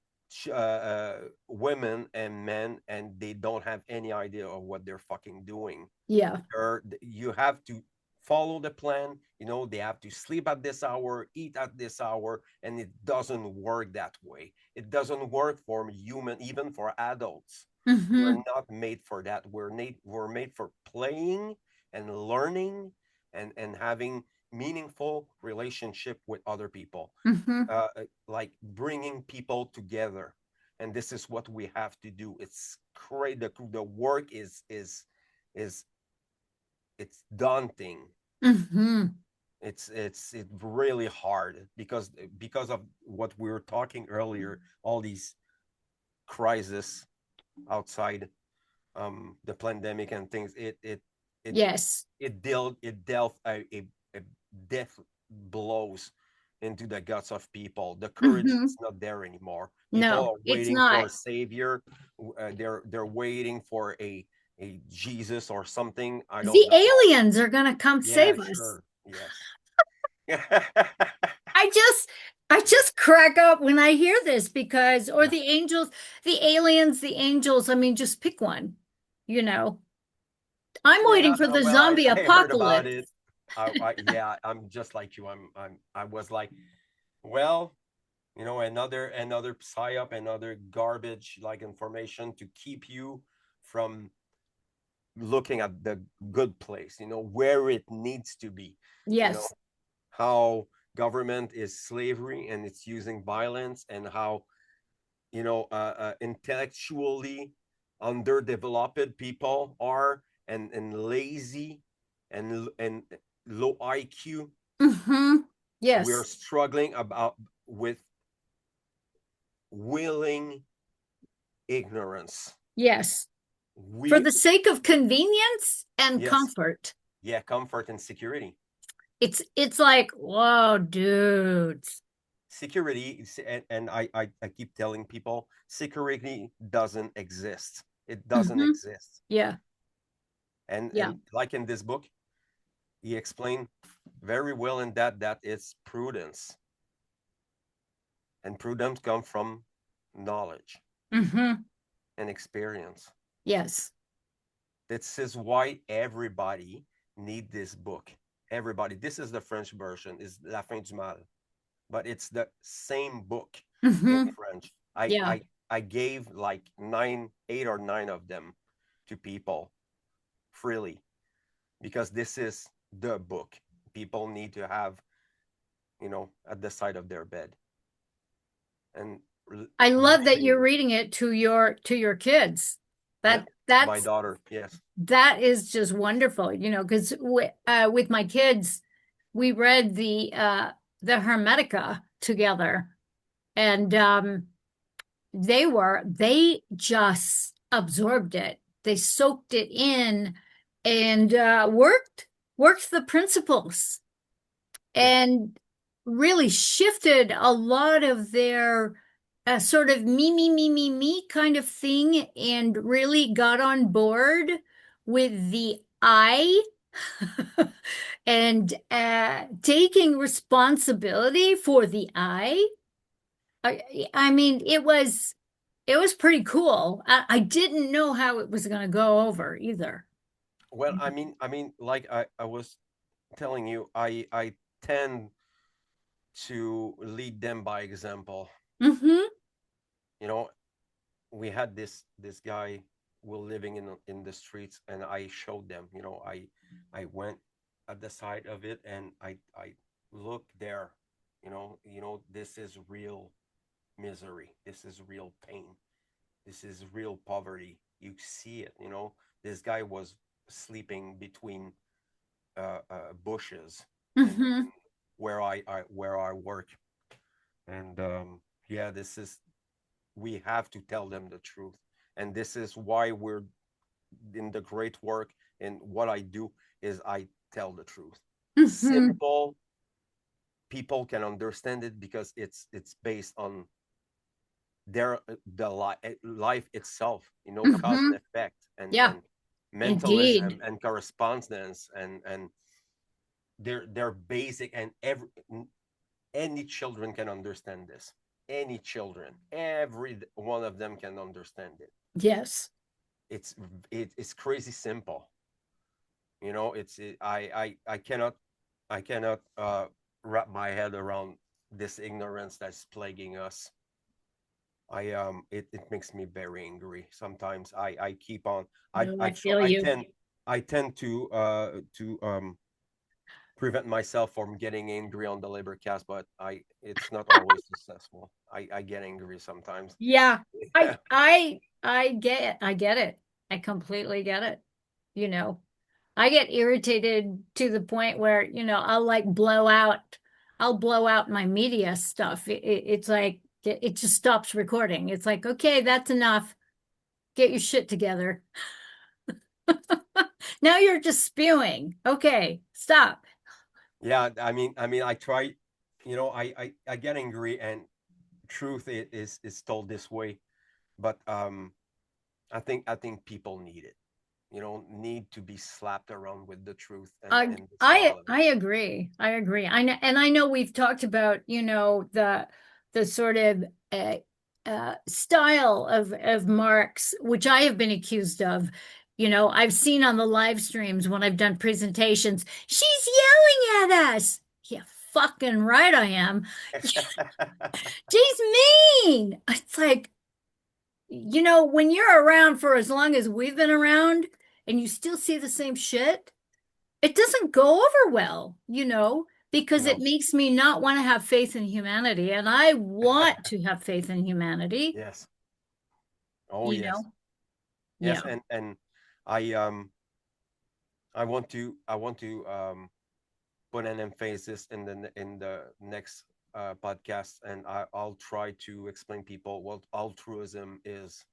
women and men, and they don't have any idea of what they're fucking doing. Yeah. You have to follow the plan. They have to sleep at this hour, eat at this hour, and it doesn't work that way. It doesn't work for human, even for adults. We're Mm-hmm. not made for that. We're made for playing and learning and having meaningful relationship with other people, Mm-hmm. like bringing people together. And this is what we have to do. It's great. The work is it's daunting. Mm-hmm. It's really hard because of what we were talking earlier, all these crises outside, the pandemic and things. It Yes. it dealt a death blows into the guts of people. The courage Mm-hmm. is not there anymore. People No, are it's waiting for not. a savior. They're waiting for a Jesus or something. I don't The know. aliens are gonna come Yeah, save us. sure. Yes. I just I just crack up when I hear this because, or Yeah. the angels, the aliens, the angels, I mean, just pick one, you know. I'm waiting Yeah. for the Well, zombie I heard about apocalypse. it. Yeah, I'm just like you. I was like, well, another psyop, another garbage like information to keep you from looking at the good place, where it needs to be, you know Yes. how government is slavery and it's using violence, and how intellectually underdeveloped people are, and lazy, and low IQ. Mm-hmm. We're Yes. struggling about with willing ignorance. Yes. For We the sake of convenience and Yes, comfort. yeah, comfort and security. It's like, whoa, dudes. Security and I keep telling people, security doesn't exist. It doesn't Mm-hmm. exist. Yeah. Yeah. And like in this book, he explained very well in that it's prudence, and prudence comes from knowledge Mm-hmm. and experience. Yes. This is why everybody need this book. Everybody. This is the French version, is La Fin du Mal, but it's the same book in Mm-hmm. French. I Yeah. I I gave like 8 or 9 of them to people freely, because this is the book people need to have, at the side of their bed. And I love that you're reading, reading it to your kids. yeah, That my that's daughter, yes. that is just wonderful, because with my kids, we read the Hermetica together, and they just absorbed it. They soaked it in and worked the principles Yeah. and really shifted a lot of their sort of me kind of thing, and really got on board with the I and taking responsibility for the I mean, it was pretty cool. I didn't know how it was going to go over either. Well, I mean, like I was telling you, I tend to lead them by example. Mm-hmm. You know, we had this guy were living in the streets, and I showed them. I went at the side of it, and I looked there. This is real misery. This is real pain. This is real poverty. You see it. This guy was sleeping between bushes, Mm-hmm. and where I work. And yeah, this is we have to tell them the truth. And this is why we're in the great work. And what I do is I tell the truth. Mm-hmm. Simple, people can understand it, because it's based on life itself, cause Mm-hmm. and effect, and Yeah, indeed. mentalism and correspondence, and they're basic, and any children can understand this. Any children, every one of them can understand it. Yes. It's crazy simple. You know, I cannot wrap my head around this ignorance that's plaguing us. It makes me very angry. Sometimes I keep on No, I try, feel you. I tend to prevent myself from getting angry on the Libercast, but I it's not always successful. I get angry sometimes. Yeah, I get it. I get it. I completely get it. You know, I get irritated to the point where, I'll blow out my media stuff. It's like it just stops recording. It's like, okay, that's enough. Get your shit together. Now you're just spewing. Okay, stop. Yeah, I try, I get angry, and truth is told this way, but I think people need it. Need to be slapped around with the truth and the I solidity. agree. I agree. I know we've talked about, the sort of style of Mark's, which I have been accused of. I've seen on the live streams when I've done presentations, she's yelling at us. Yeah, fucking right I am. She's mean. It's like, when you're around for as long as we've been around and you still see the same shit, it doesn't go over well, because it No. makes me not want to have faith in humanity. And I want to have faith in humanity, Yes. Oh you yes. know? Yeah. Yes, and I um I want to put an emphasis in the next podcast, and I'll try to explain people what altruism is,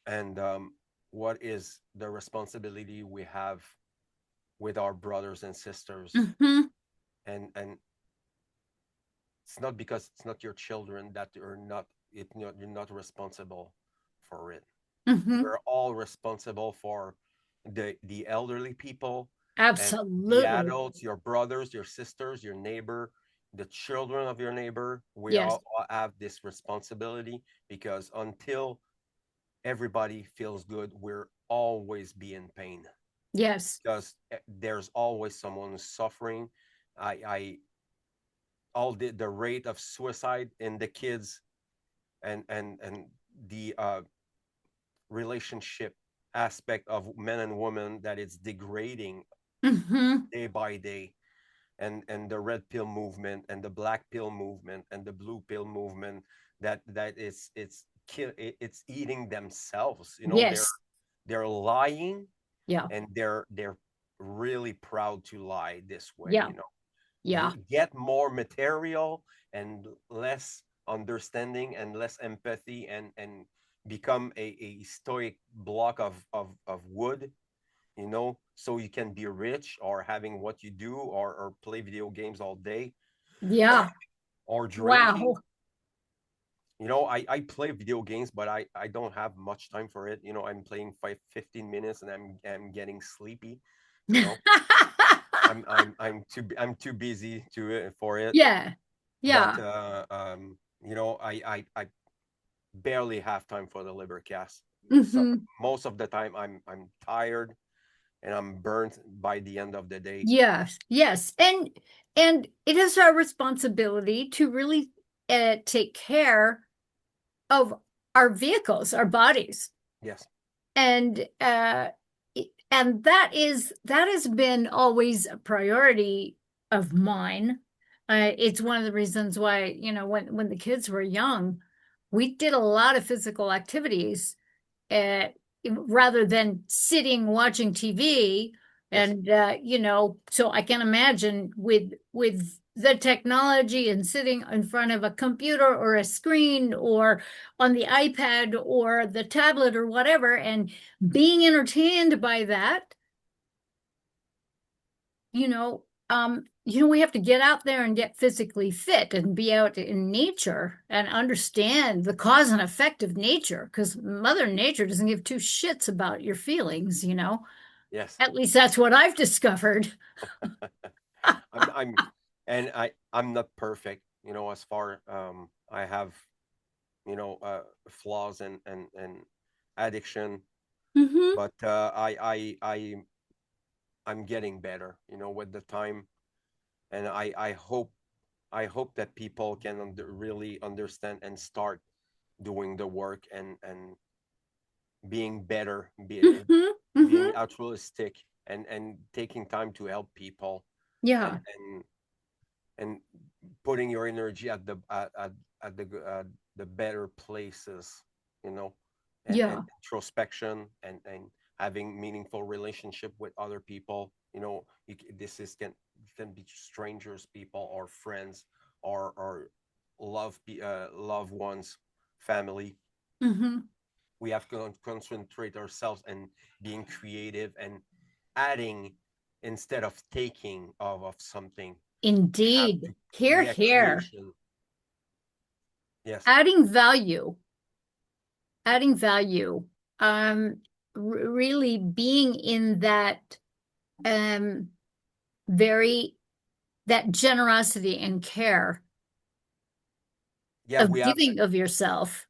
and what is the responsibility we have with our brothers and sisters, Hmm. and it's not because it's not your children that you're not you're not responsible for it. Hmm. We're all responsible for the elderly people and the Absolutely. adults, your brothers, your sisters, your neighbor, the children of your neighbor. We Yes. all have this responsibility, because until everybody feels good, we're always be in pain, Yes. because there's always someone who's suffering. I all the rate of suicide in the kids, and the relationship aspect of men and women, that it's degrading Hmm. day by day, and the red pill movement and the black pill movement and the blue pill movement, that it's eating themselves. Yes. They're lying, Yeah. and they're really proud to lie this way. Yeah. Yeah. Get more material and less understanding and less empathy, and become a stoic block of wood, so you can be rich, or having what you do, or play video games all day, Yeah. or drinking. Wow. I play video games, but I don't have much time for it. I'm playing 15 minutes, and I'm getting sleepy. you know I'm too busy for it. Yeah. But Yeah. I barely have time for the Libercast. So Hmm. most of the time I'm tired, and I'm burnt by the end of the day. Yes, yes. And it is our responsibility to really take care of our vehicles, our bodies. Yes. And that has been always a priority of mine. It's one of the reasons why, when the kids were young, we did a lot of physical activities, uh, rather than sitting watching TV. Yes. And so I can imagine with the technology and sitting in front of a computer or a screen or on the iPad or the tablet or whatever, and being entertained by that, we have to get out there and get physically fit and be out in nature and understand the cause and effect of nature, because Mother Nature doesn't give two shits about your feelings. Yes. At least that's what I've discovered. I'm I'm not perfect, as far I have, flaws and addiction, Hmm. but I I'm getting better, with the time. And I hope that people can really understand and start doing the work, and being better, Hmm. being Hmm. altruistic, and taking time to help people, and Yeah. and putting your energy at the better places, and Yeah. introspection, and having meaningful relationship with other people. This is can be strangers, people, or friends, or loved ones, family. Hmm. We have to concentrate ourselves and being creative and adding instead of taking of something. We have Indeed. to Here, here. creation. Yes. Adding value, adding value. Um, really being in that um very that generosity and care Yeah, of we have. giving of yourself.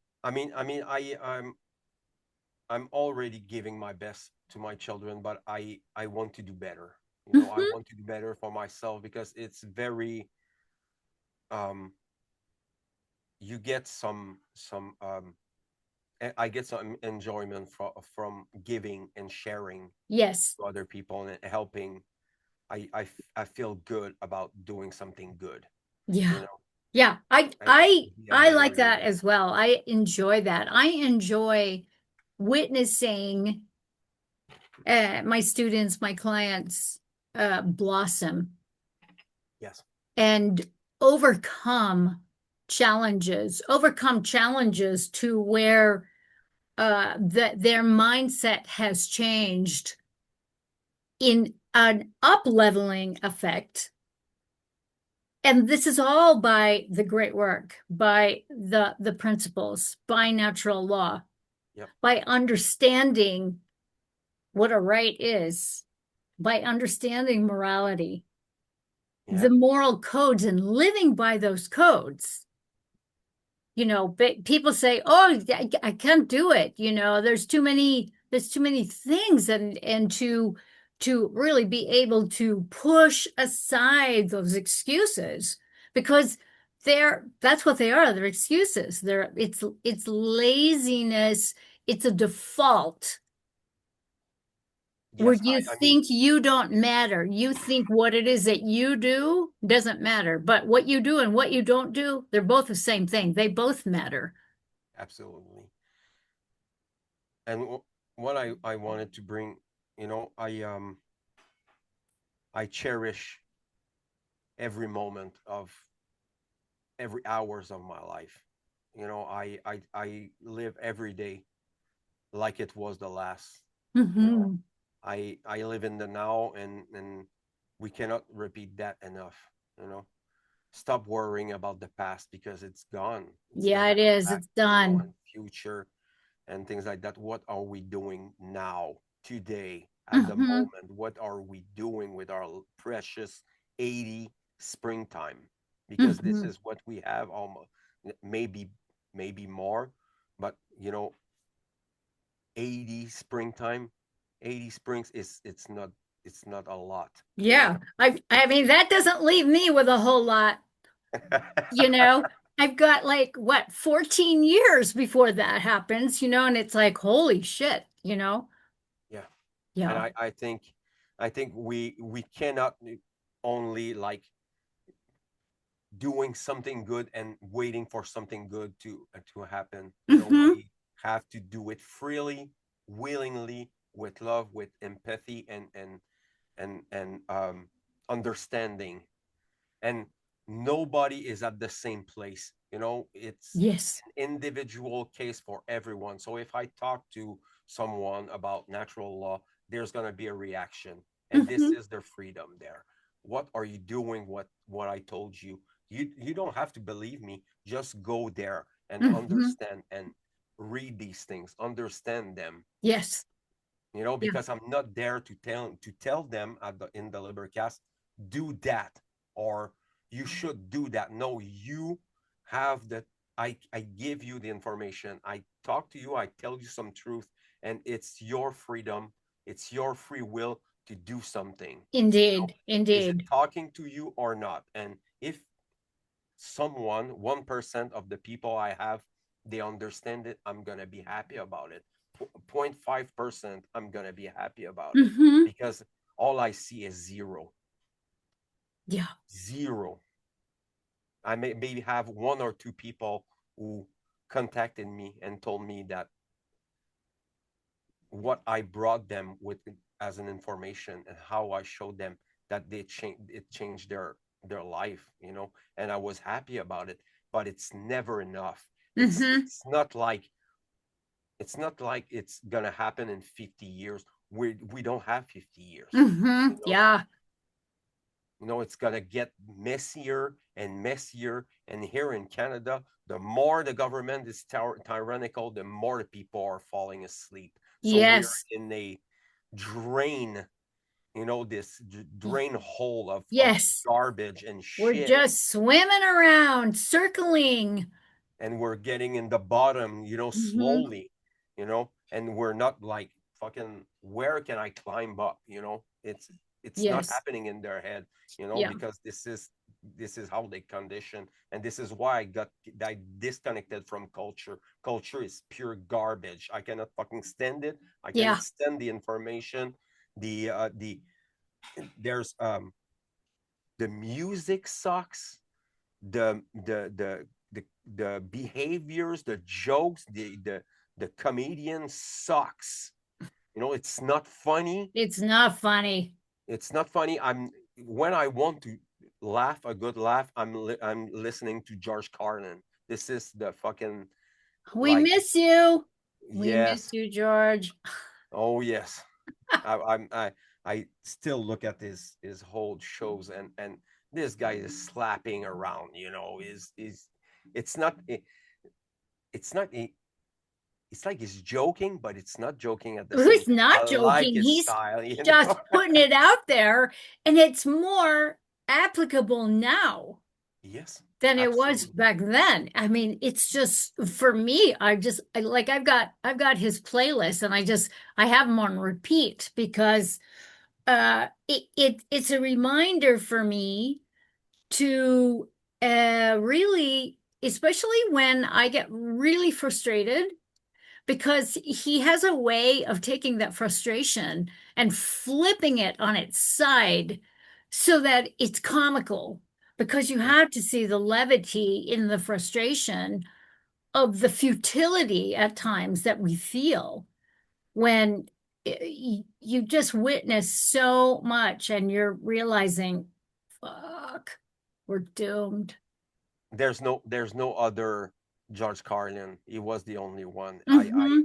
I'm already giving my best to my children, but I want to do better. I Hmm. want to do better for myself, because it's very um you get some I get some enjoyment from giving and sharing Yes. to other people and helping. I feel good about doing something good, Yeah. you know, Yeah. and be a I better like that leader. as well. I enjoy that. I enjoy witnessing my students, my clients blossom Yes. and overcome challenges to where that their mindset has changed in an up leveling effect. And this is all by the great work, by the principles, by natural law, Yep. by understanding what a right is, by understanding morality, Yeah. the moral codes, and living by those codes. But people say, "Oh, I can't do it." There's too many things, and to really be able to push aside those excuses because that's what they are. They're excuses. It's laziness. It's a default where Yes. you I mean, think you don't matter. You think what it is that you do doesn't matter. But what you do and what you don't do, they're both the same thing. They both matter. absolutely. And what I wanted to bring, I cherish every moment of every hours of my life. I live every day like it was the last. You know, Hmm. I live in the now, and we cannot repeat that enough. You know, stop worrying about the past, because it's gone. It's Yeah, never it come is. back. It's done. And future and things like that. What are we doing now, today, at the Hmm. moment? What are we doing with our precious 80 springtime? Because this Hmm. is what we have, almost, maybe more, but 80 springtime, 80 springs is it's not a lot, you know. Yeah. I mean, that doesn't leave me with a whole lot, you know. I've got like what, 14 years before that happens, and it's like, holy shit. Yeah. And Yeah. I think we cannot only like doing something good and waiting for something good to happen. Hmm. We have to do it freely, willingly, with love, with empathy, and understanding. And nobody is at the same place. It's Yes. an individual case for everyone. So if I talk to someone about natural law, there's going to be a reaction, and this Hmm. is their freedom there. What are you doing? What I told you. You don't have to believe me. Just go there and Hmm. understand and read these things, understand them. Yes. Yeah. Because I'm not there to tell them in the Libercast, do that, or you should do that. No, you have that. I give you the information. I talk to you. I tell you some truth, and it's your freedom. It's your free will to do something. Indeed. Is it Indeed. talking to you or not? And if someone, 1% of the people I have, they understand it, I'm gonna be happy about it. 0.5%, I'm gonna be happy about it, Mm-hmm. because all I see is zero. Yeah. Zero. I may maybe have one or two people who contacted me and told me that what I brought them with as an information and how I showed them that it changed their life, and I was happy about it. But it's never enough. It's Mm-hmm. it's not like it's not like it's gonna happen in 50 years. We don't have 50 years, Mm-hmm. you know. Yeah. It's gonna get messier and messier. And here in Canada, the more the government is tyrannical, the more the people are falling asleep. So we're Yes. in a drain, this drain hole of Yes. garbage and We're shit. just swimming around, circling. And we're getting in the bottom, Mm-hmm. slowly, and we're not like fucking, where can I climb up? It's not Yes. happening in their head, Yeah. because this is how they condition, and this is why I disconnected from culture. Culture is pure garbage. I cannot fucking stand it. I cannot Yeah. stand the information. The there's the music sucks. The behaviors, the jokes, the comedian sucks. It's not funny. It's not funny. It's not funny. When I want to laugh, a good laugh, I'm listening to George Carlin. This is the fucking, We like, miss you. We miss yes. you, George. Oh yes. I still look at his whole shows, and this guy is slapping around. Is it's not it's not it's like he's joking, but it's not joking at the same Who's time. not I like joking? his He's style, just putting it out there, and it's more applicable now Yes, than it was absolutely. back then. I mean, it's just for me, like I've got his playlist and I have them on repeat because it's a reminder for me to really, especially when I get really frustrated, because he has a way of taking that frustration and flipping it on its side so that it's comical, because you have to see the levity in the frustration of the futility at times that we feel when you just witness so much and you're realizing, fuck, we're doomed. There's no other George Carlin. He was the only one. I Hmm.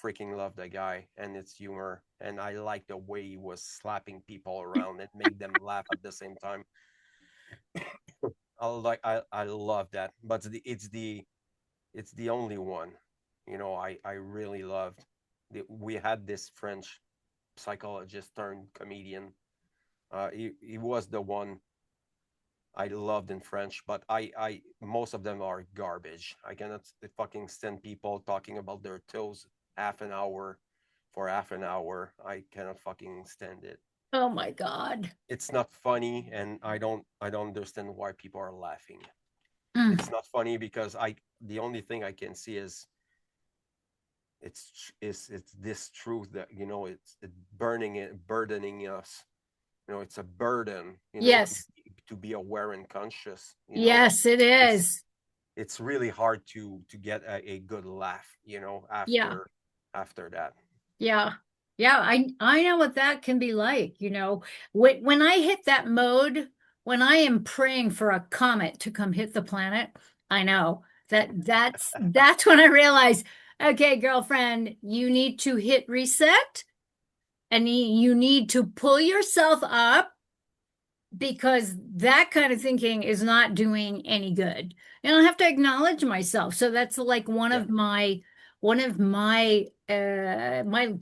freaking love the guy and its humor, and I like the way he was slapping people around and make them laugh at the same time. I love that, but it's the only one. I really loved. We had this French psychologist turned comedian. He was the one I loved in French, but I most of them are garbage. I cannot fucking stand people talking about their toes half an hour for half an hour. I cannot fucking stand it. Oh my God. It's not funny, and I don't understand why people are laughing. Mm. It's not funny because the only thing I can see is it's this truth that it's burdening us. It's a burden, to Yes. be aware and conscious. Yes, it It's is. it's really hard to get a good laugh, Yeah. after that. Yeah. Yeah, I know what that can be like, When I hit that mode, when I am praying for a comet to come hit the planet, I know that's when I realize, okay, girlfriend, you need to hit reset and you need to pull yourself up, because that kind of thinking is not doing any good. And I have to acknowledge myself. So that's like one Yeah, of my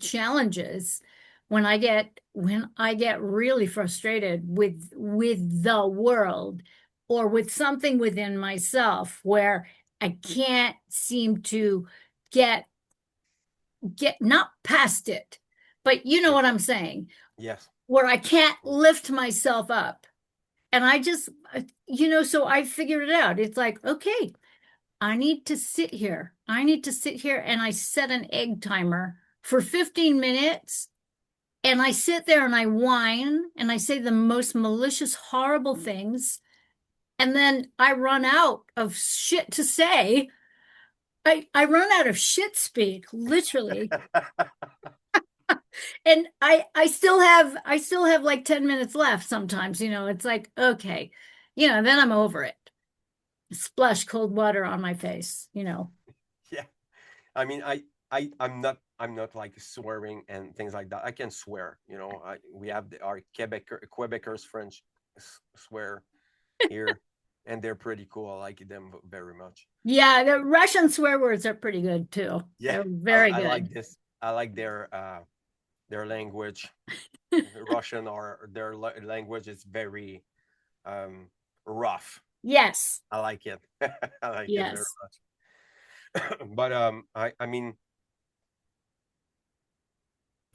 challenges when I get really frustrated with the world or with something within myself where I can't seem to get not past it, but you know what I'm saying, Yes. where I can't lift myself up. And I just, so I figured it out. It's like, okay, I need to sit here. I need to sit here. And I set an egg timer for 15 minutes. And I sit there and I whine and I say the most malicious, horrible things. And then I run out of shit to say. I run out of shit speak, literally. And I still have like 10 minutes left sometimes, it's like, okay, then I'm over it. Splash cold water on my face. Yeah. I mean, I'm not like swearing and things like that. I can swear, we have our Quebecers French swear here, and they're pretty cool. I like them very much. Yeah, the Russian swear words are pretty good too. Yeah, They're very I like good. this. I like their language. Russian or their language is very um rough. Yes. I like it. I like it very Yes. much. But I mean,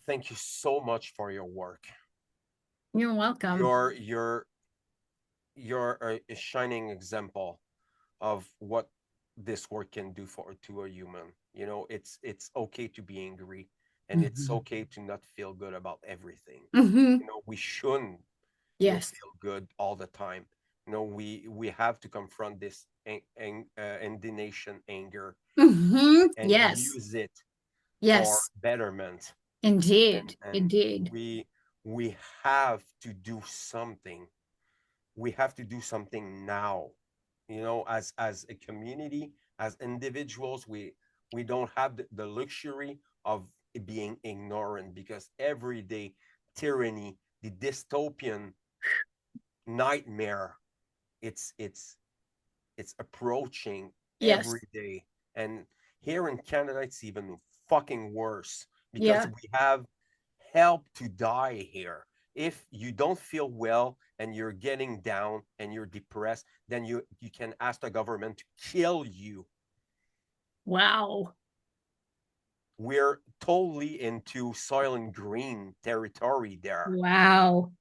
thank you so much for your work. You're welcome. You're a shining example of what this work can do for to a human. It's okay to be angry, and it's Hmm. okay to not feel good about everything. Hmm. We shouldn't, Yes. feel good all the time. We have to confront this indignation, anger, and Yes. use it for Yes. betterment. and Indeed. and Indeed. we have to do something. We have to do something now. As a community, as individuals, we don't have the luxury of being ignorant, because every day tyranny, the dystopian nightmare, it's approaching Yes. every day. And here in Canada, it's even fucking worse, because Yeah. we have help to die here. If you don't feel well and you're getting down and you're depressed, then you can ask the government to kill you. Wow. We're totally into soil and green territory there. Wow.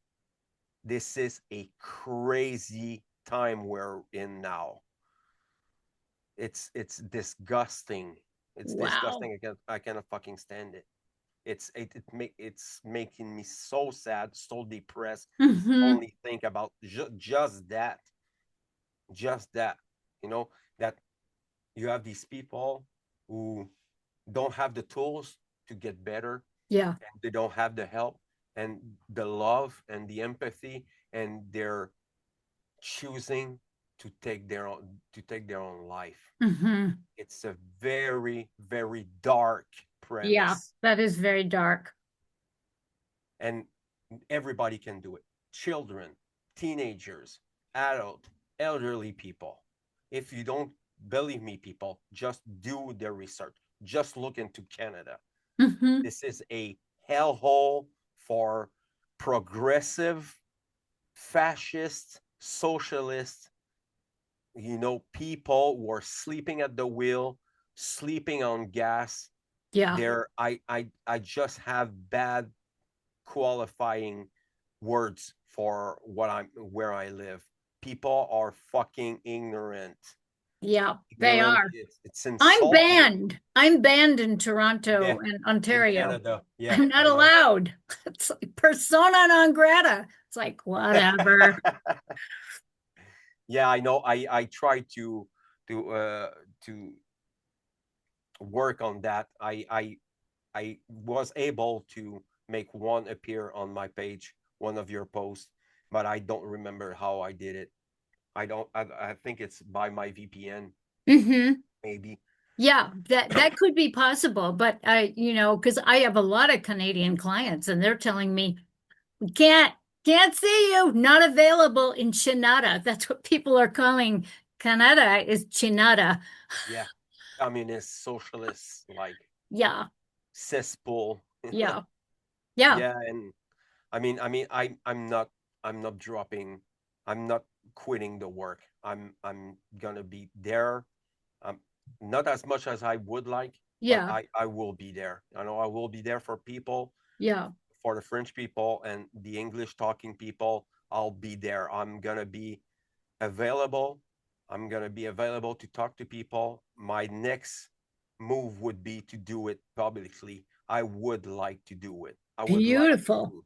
This is a crazy time we're in now. It's disgusting. It's Wow. disgusting. I cannot fucking stand it. It's making me so sad, so depressed. Hmm. Only think about just that. That you have these people who don't have the tools to get better, Yeah. and they don't have the help and the love and the empathy, and they're choosing to take their own life. Hmm. It's a very, very dark Yeah. premise, That is very dark. and everybody can do it. Children, teenagers, adult, elderly people. If you don't believe me, people, just do their research. Just look into Canada. Hmm. This is a hellhole for progressive, fascist, socialist, people who are sleeping at the wheel, sleeping on gas. Yeah. I just have bad qualifying words for where I live. People are fucking ignorant. Yeah. They Ignorant. are. It's I'm insulting. banned. I'm banned in Yeah, Toronto and in Ontario. Canada. Yeah, I'm not I know. allowed. It's like persona non grata. It's like, whatever. Yeah, I know. I try to uh to work on that. I was able to make one appear on my page, one of your posts, but I don't remember how I did it. I think it's by my VPN, Hmm. maybe. Yeah, that could be possible, but because I have a lot of Canadian clients and they're telling me, "We can't see you, not available in Chinada." That's what people are calling Canada is Chinada. Yeah, communist, socialists, like Yeah, cesspool. yeah, yeah. Yeah, and I'm not dropping. I'm not quitting the work. I'm gonna be there. Um, not as much as I would like, but Yeah. I will be there. I know I will be there for people. Yeah. For the French people and the English talking people, I'll be there. I'm going to be available. I'm going to be available to talk to people. My next move would be to do it publicly. I would like to do it. I would like Beautiful. to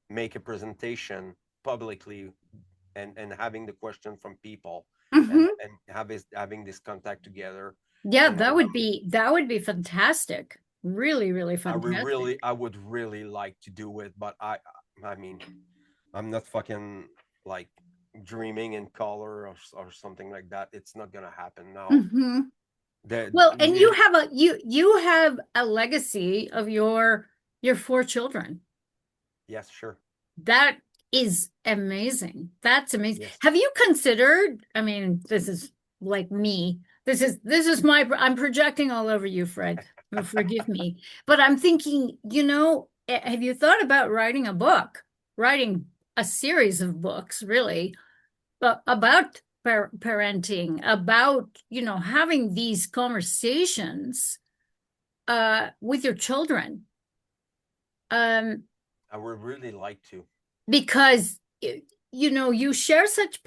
make a presentation publicly and having the question from people Hmm. and having this contact together. Yeah, And that would be fantastic. Really, really fantastic. I would really like to do it, but I mean, I'm not fucking like dreaming in color or something like that. It's not gonna happen now. Hmm. That Well, and you we have a legacy of your four children. yes, sure, That is amazing. That's amazing. yes. Have you considered, I mean, this is like me. This is I'm projecting all over you, Fred. Forgive me. But I'm thinking, have you thought about writing a book? Writing a series of books, really, about parenting, about, having these conversations with your children. Um, I would really like to. because you share such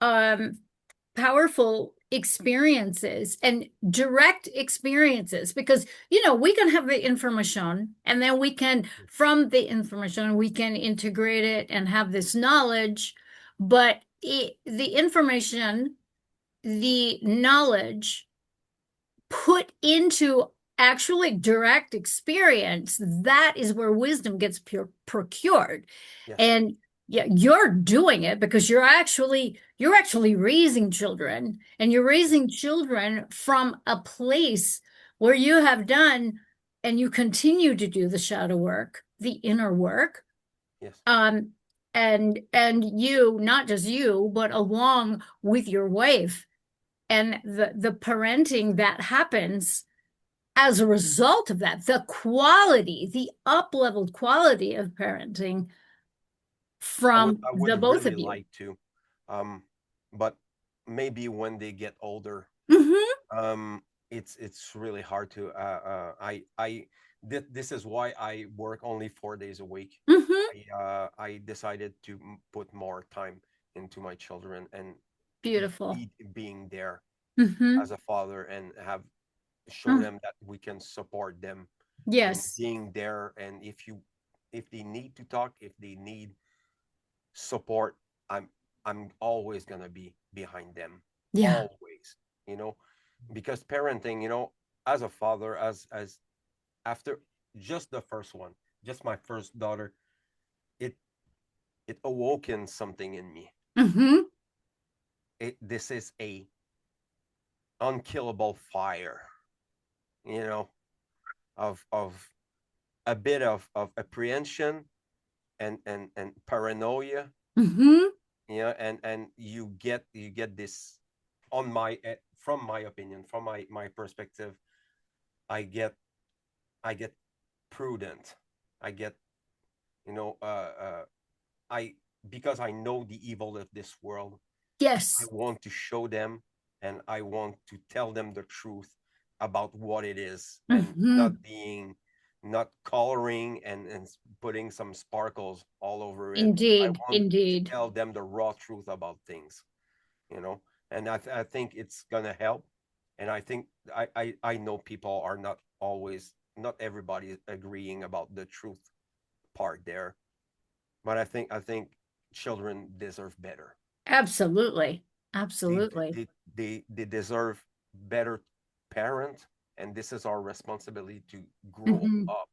um powerful experiences and direct experiences, because we can have the information, and then we can, from the information, we can integrate it and have this knowledge. But the information, the knowledge put into actually direct experience, that is where wisdom gets procured. Yes, And yeah, you're doing it because you're actually raising children, and you're raising children from a place where you have done, and you continue to do the shadow work, the inner work. yes. um and you, not just you, but along with your wife, and the parenting that happens as a result of that, the up-leveled quality of parenting from I would the both really of you. like to, um, but maybe when they get older, Hmm. it's really hard to. This is why I work only 4 days a week. Hmm. I decided to put more time into my children and Beautiful. being there Hmm. as a father and have show them that we can support them and Yes. being there. And if they need to talk, if they need support, I'm always gonna be behind them, Yeah. always, you know, because parenting, as a father, as after just the first one, just my first daughter, it it awoken something in me. Hmm. This is a unkillable fire, you know, of a bit of apprehension and paranoia, Hmm. and you get this on my from my opinion, from my perspective. I get i get prudent. I get, you know I because I know the evil of this world. I Yes. want to show them, and I want to tell them the truth about what it is, and Hmm. not coloring and putting some sparkles all over it. I Indeed, want to indeed. tell them the raw truth about things, you know, and I think it's gonna help. And I think I know people are not always, not everybody is agreeing about the truth part there, but I think children deserve better. Absolutely. they Absolutely. they deserve better parent, and this is our responsibility to grow Hmm. up.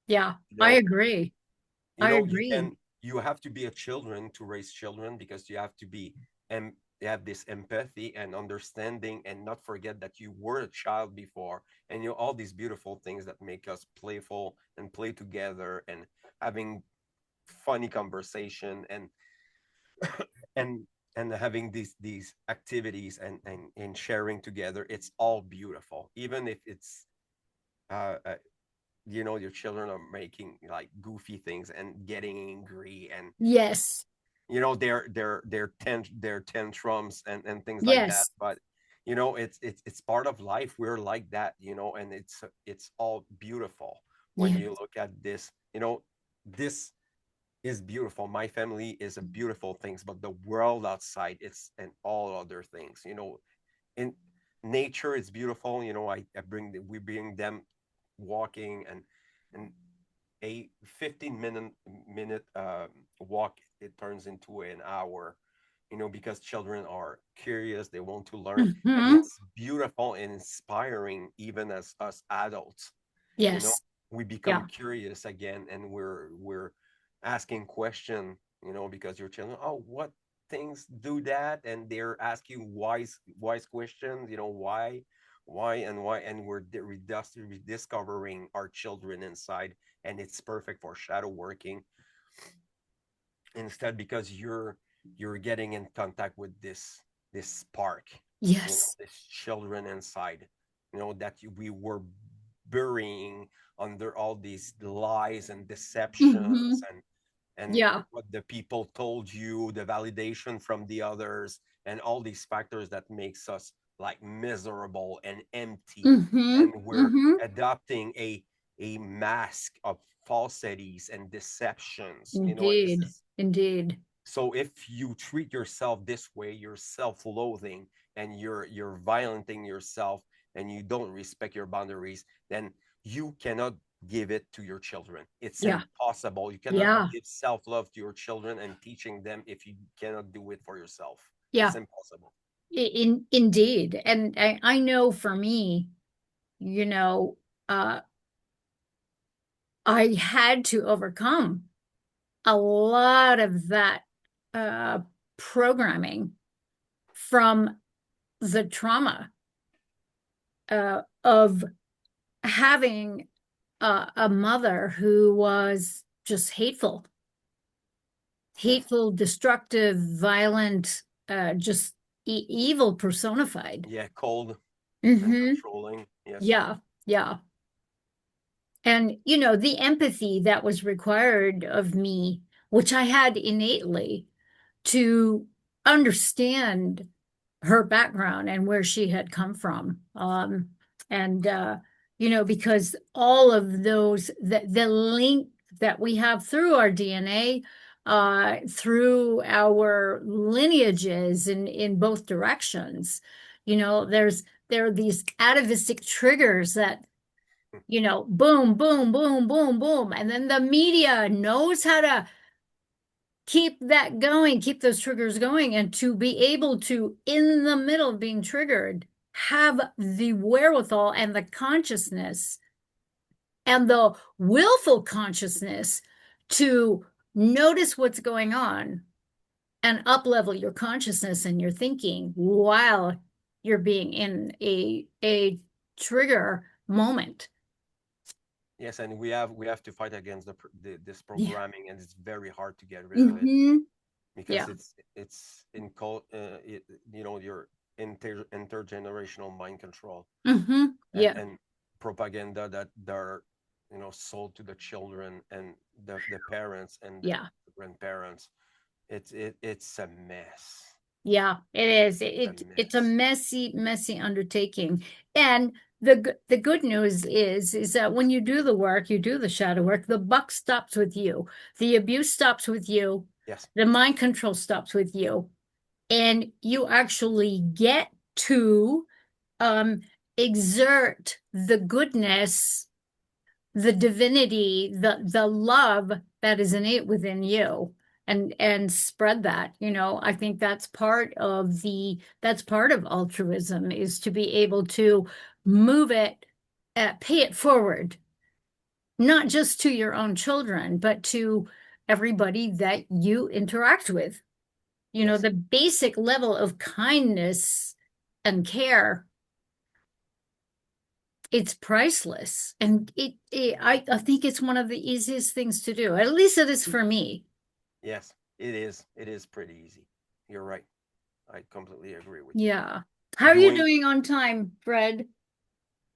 Yeah, you I know agree. I agree. you have to be a children to raise children, because you have to be, and you have this empathy and understanding, and not forget that you were a child before, and all these beautiful things that make us playful and play together and having funny conversation and and having these activities and sharing together. It's all beautiful, even if it's uh, uh your children are making like goofy things and getting angry, and Yes. their tantrums and things like that. Yes. But it's part of life. We're like that, and it's all beautiful. when Yeah. you look at this. This is beautiful. My family is a beautiful things, but the world outside, it's and all other things. In nature, it's beautiful. We bring them walking, and a 15-minute walk, it turns into an hour, because children are curious, they want to learn, and Hmm. it's beautiful and inspiring. Even as us adults, you know Yes. we become Yeah. curious again, and we're asking question, because your children, oh, what things do that, and they're asking wise questions, why, and we're rediscovering our children inside, and it's perfect for shadow working instead, because you're getting in contact with this spark, Yes. this children inside, that we were burying under all these lies and deceptions, Hmm. and Yeah. what the people told you, the validation from the others, and all these factors that makes us like miserable and empty, Hmm. and we're Hmm. adopting a mask of falsities and deceptions, and this Indeed. is Indeed. so if you treat yourself this way, you're self-loathing, and you're violenting yourself, and you don't respect your boundaries, then you cannot give it to your children. It's Yeah. impossible. You cannot Yeah. give self-love to your children and teaching them if you cannot do it for yourself. It's Yeah. impossible. Indeed. And I know for me, you know, uh, I had to overcome a lot of that uh, programming from the trauma of having a mother who was just Yes. hateful, destructive, violent, just evil personified. Yeah, cold and Hmm. controlling. Yes. Yeah, yeah. And, the empathy that was required of me, which I had innately to understand her background and where she had come from. And, because all of those, the link that we have through our DNA, through our lineages in both directions, there are these atavistic triggers that boom, boom, boom, boom, boom. And then the media knows how to keep that going, keep those triggers going, and to be able to, in the middle of being triggered, have the wherewithal and the consciousness and the willful consciousness to notice what's going on and up level your consciousness and your thinking while you're being in a trigger moment. Yes, and we have to fight against this Yeah. programming, and it's very hard to get rid of it, Hmm. because Yeah. it's your intergenerational mind control, Hmm. and Yeah. propaganda that they're sold to the children and the parents and the Yeah. grandparents. It's a mess. Yeah, it is. It's a It's a mess. messy, messy undertaking. And the good news is that when you do the work, you do the shadow work, the buck stops with you. The abuse stops with you. Yes. The mind control stops with you. And you actually get to um exert the goodness, the divinity, the love that is innate within you, and spread that. I think that's part of altruism, is to be able to move it, pay it forward, not just to your own children, but to everybody that you interact with. Yes. The basic level of kindness and care, it's priceless. And I think it's one of the easiest things to do. At least it is for me. Yes. It is pretty easy. You're right. I completely agree with you. Yeah. How are you Doing, doing on time, Fred?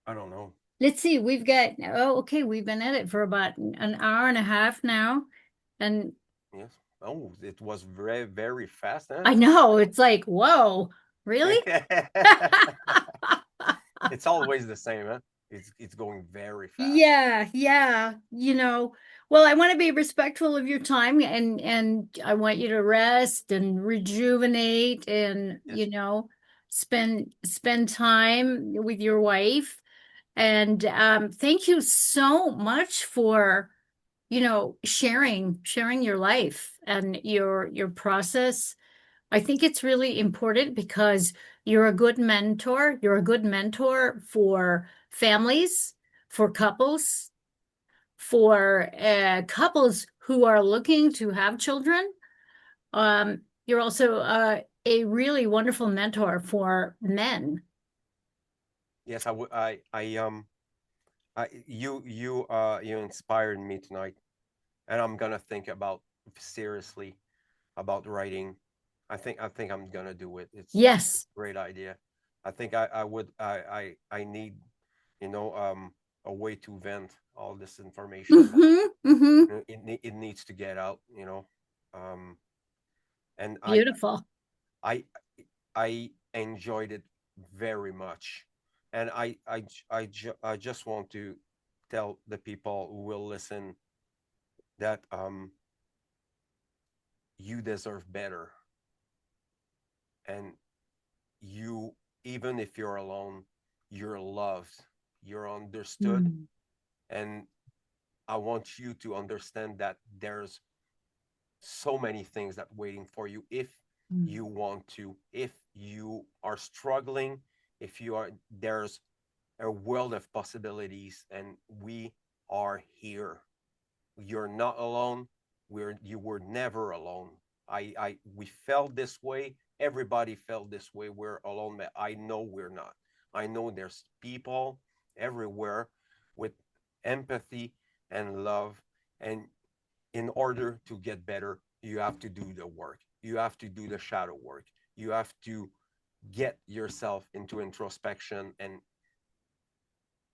I don't know. Let's see. Okay, we've been at it for about an hour and a half now. And Yes. Oh, it was very, very fast, huh? I know it's like, whoa, really? It's always the same, huh? it's going very fast. Yeah, yeah. Well, I want to be respectful of your time, and I want you to rest and rejuvenate and, Yes. spend time with your wife. And thank you so much for, sharing your life and your process. I think it's really important because you're a good mentor. You're a good mentor for families, for couples who are looking to have children. You're also a really wonderful mentor for men. Yes, you inspired me tonight, and I'm gonna think about seriously about writing. I think I'm gonna do it. It's a Yes. great idea. I think I need, you know, a way to vent all this information. Mm-hmm. Mm-hmm. It needs to get out, you know. Um, and Beautiful. I I enjoyed it very much, and I just want to tell the people who will listen that you deserve better, and you, even if you're alone, you're loved, you're understood, Mm. and I want you to understand that there's so many things that waiting for you if Mm. you want to, if you are struggling, if you are, there's a world of possibilities, and we are here. You're not alone. You were never alone. We felt this way. Everybody felt this way. We're alone, but I know we're not. I know there's people everywhere with empathy and love. And in order to get better, you have to do the work. You have to do the shadow work. You have to get yourself into introspection and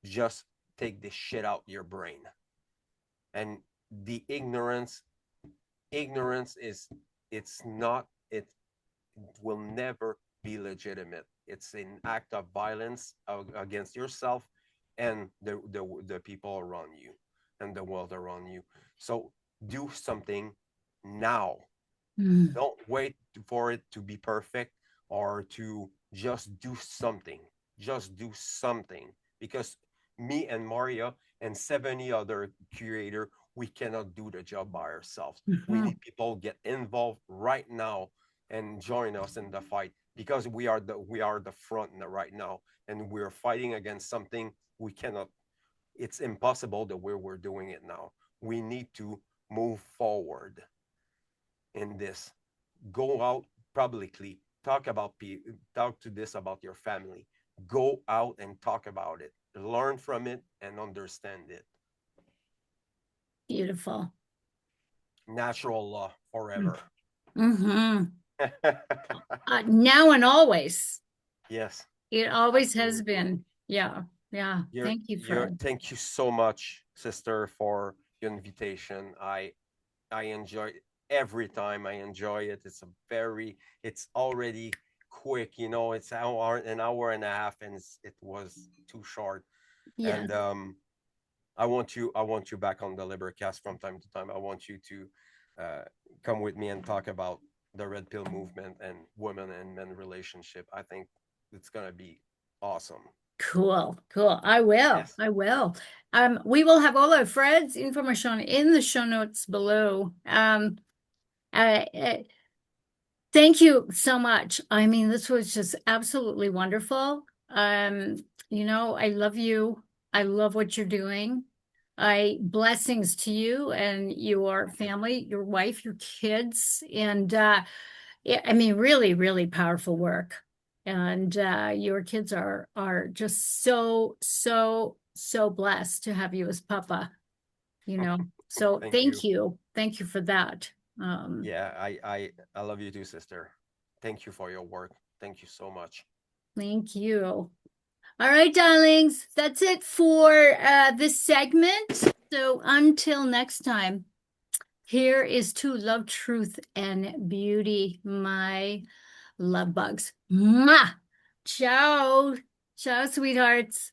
just take this shit out your brain. And the ignorance is, it's not, it will never be legitimate. It's an act of violence against yourself and the people around you and the world around you. So do something now. Mm. Don't wait for it to be perfect or to just do something. Just do something, because me and Maria and 70 other curator, we cannot do the job by ourselves. We Mhm. need people get involved right now and join us in the fight, because we are the front right now, and we're fighting against something we cannot. It's impossible the way we're doing it now. We need to move forward in this. Go out publicly, talk to this about your family. Go out and talk about it, learn from it and understand it. Beautiful. Natural law Mm. forever. Mm-hmm. Now and always. Yes, It always has absolutely. been. Yeah. Yeah. Thank you, You're Fred. Thank you so much, sister, for your invitation. I enjoy every time. I enjoy it. It's already quick, it's an hour and a half, and it was too short. Yes. And I want you back on the Libercast from time to time. I want you to uh, come with me and talk about the red pill movement and women and men relationship. I think it's gonna be awesome. Cool. Cool. I will. Yes. I will. We will have all of Fred's information in the show notes below. Uh, uh, Thank you so much. I mean, this was just absolutely wonderful. I love you. I love what you're doing. I blessings to you and your Thank you. family, your wife, your kids, and yeah, I mean, really, really powerful work. And your kids are just so, so, so blessed to have you as Papa, you know. So Thank thank you. you. Thank you for that. Yeah, I love you too, sister. Thank you for your work. Thank you so much. Thank you. All right, darlings, that's it for this segment. So until next time, here is to love, truth, and beauty, my love bugs. Mwah! Ciao. Ciao, sweethearts.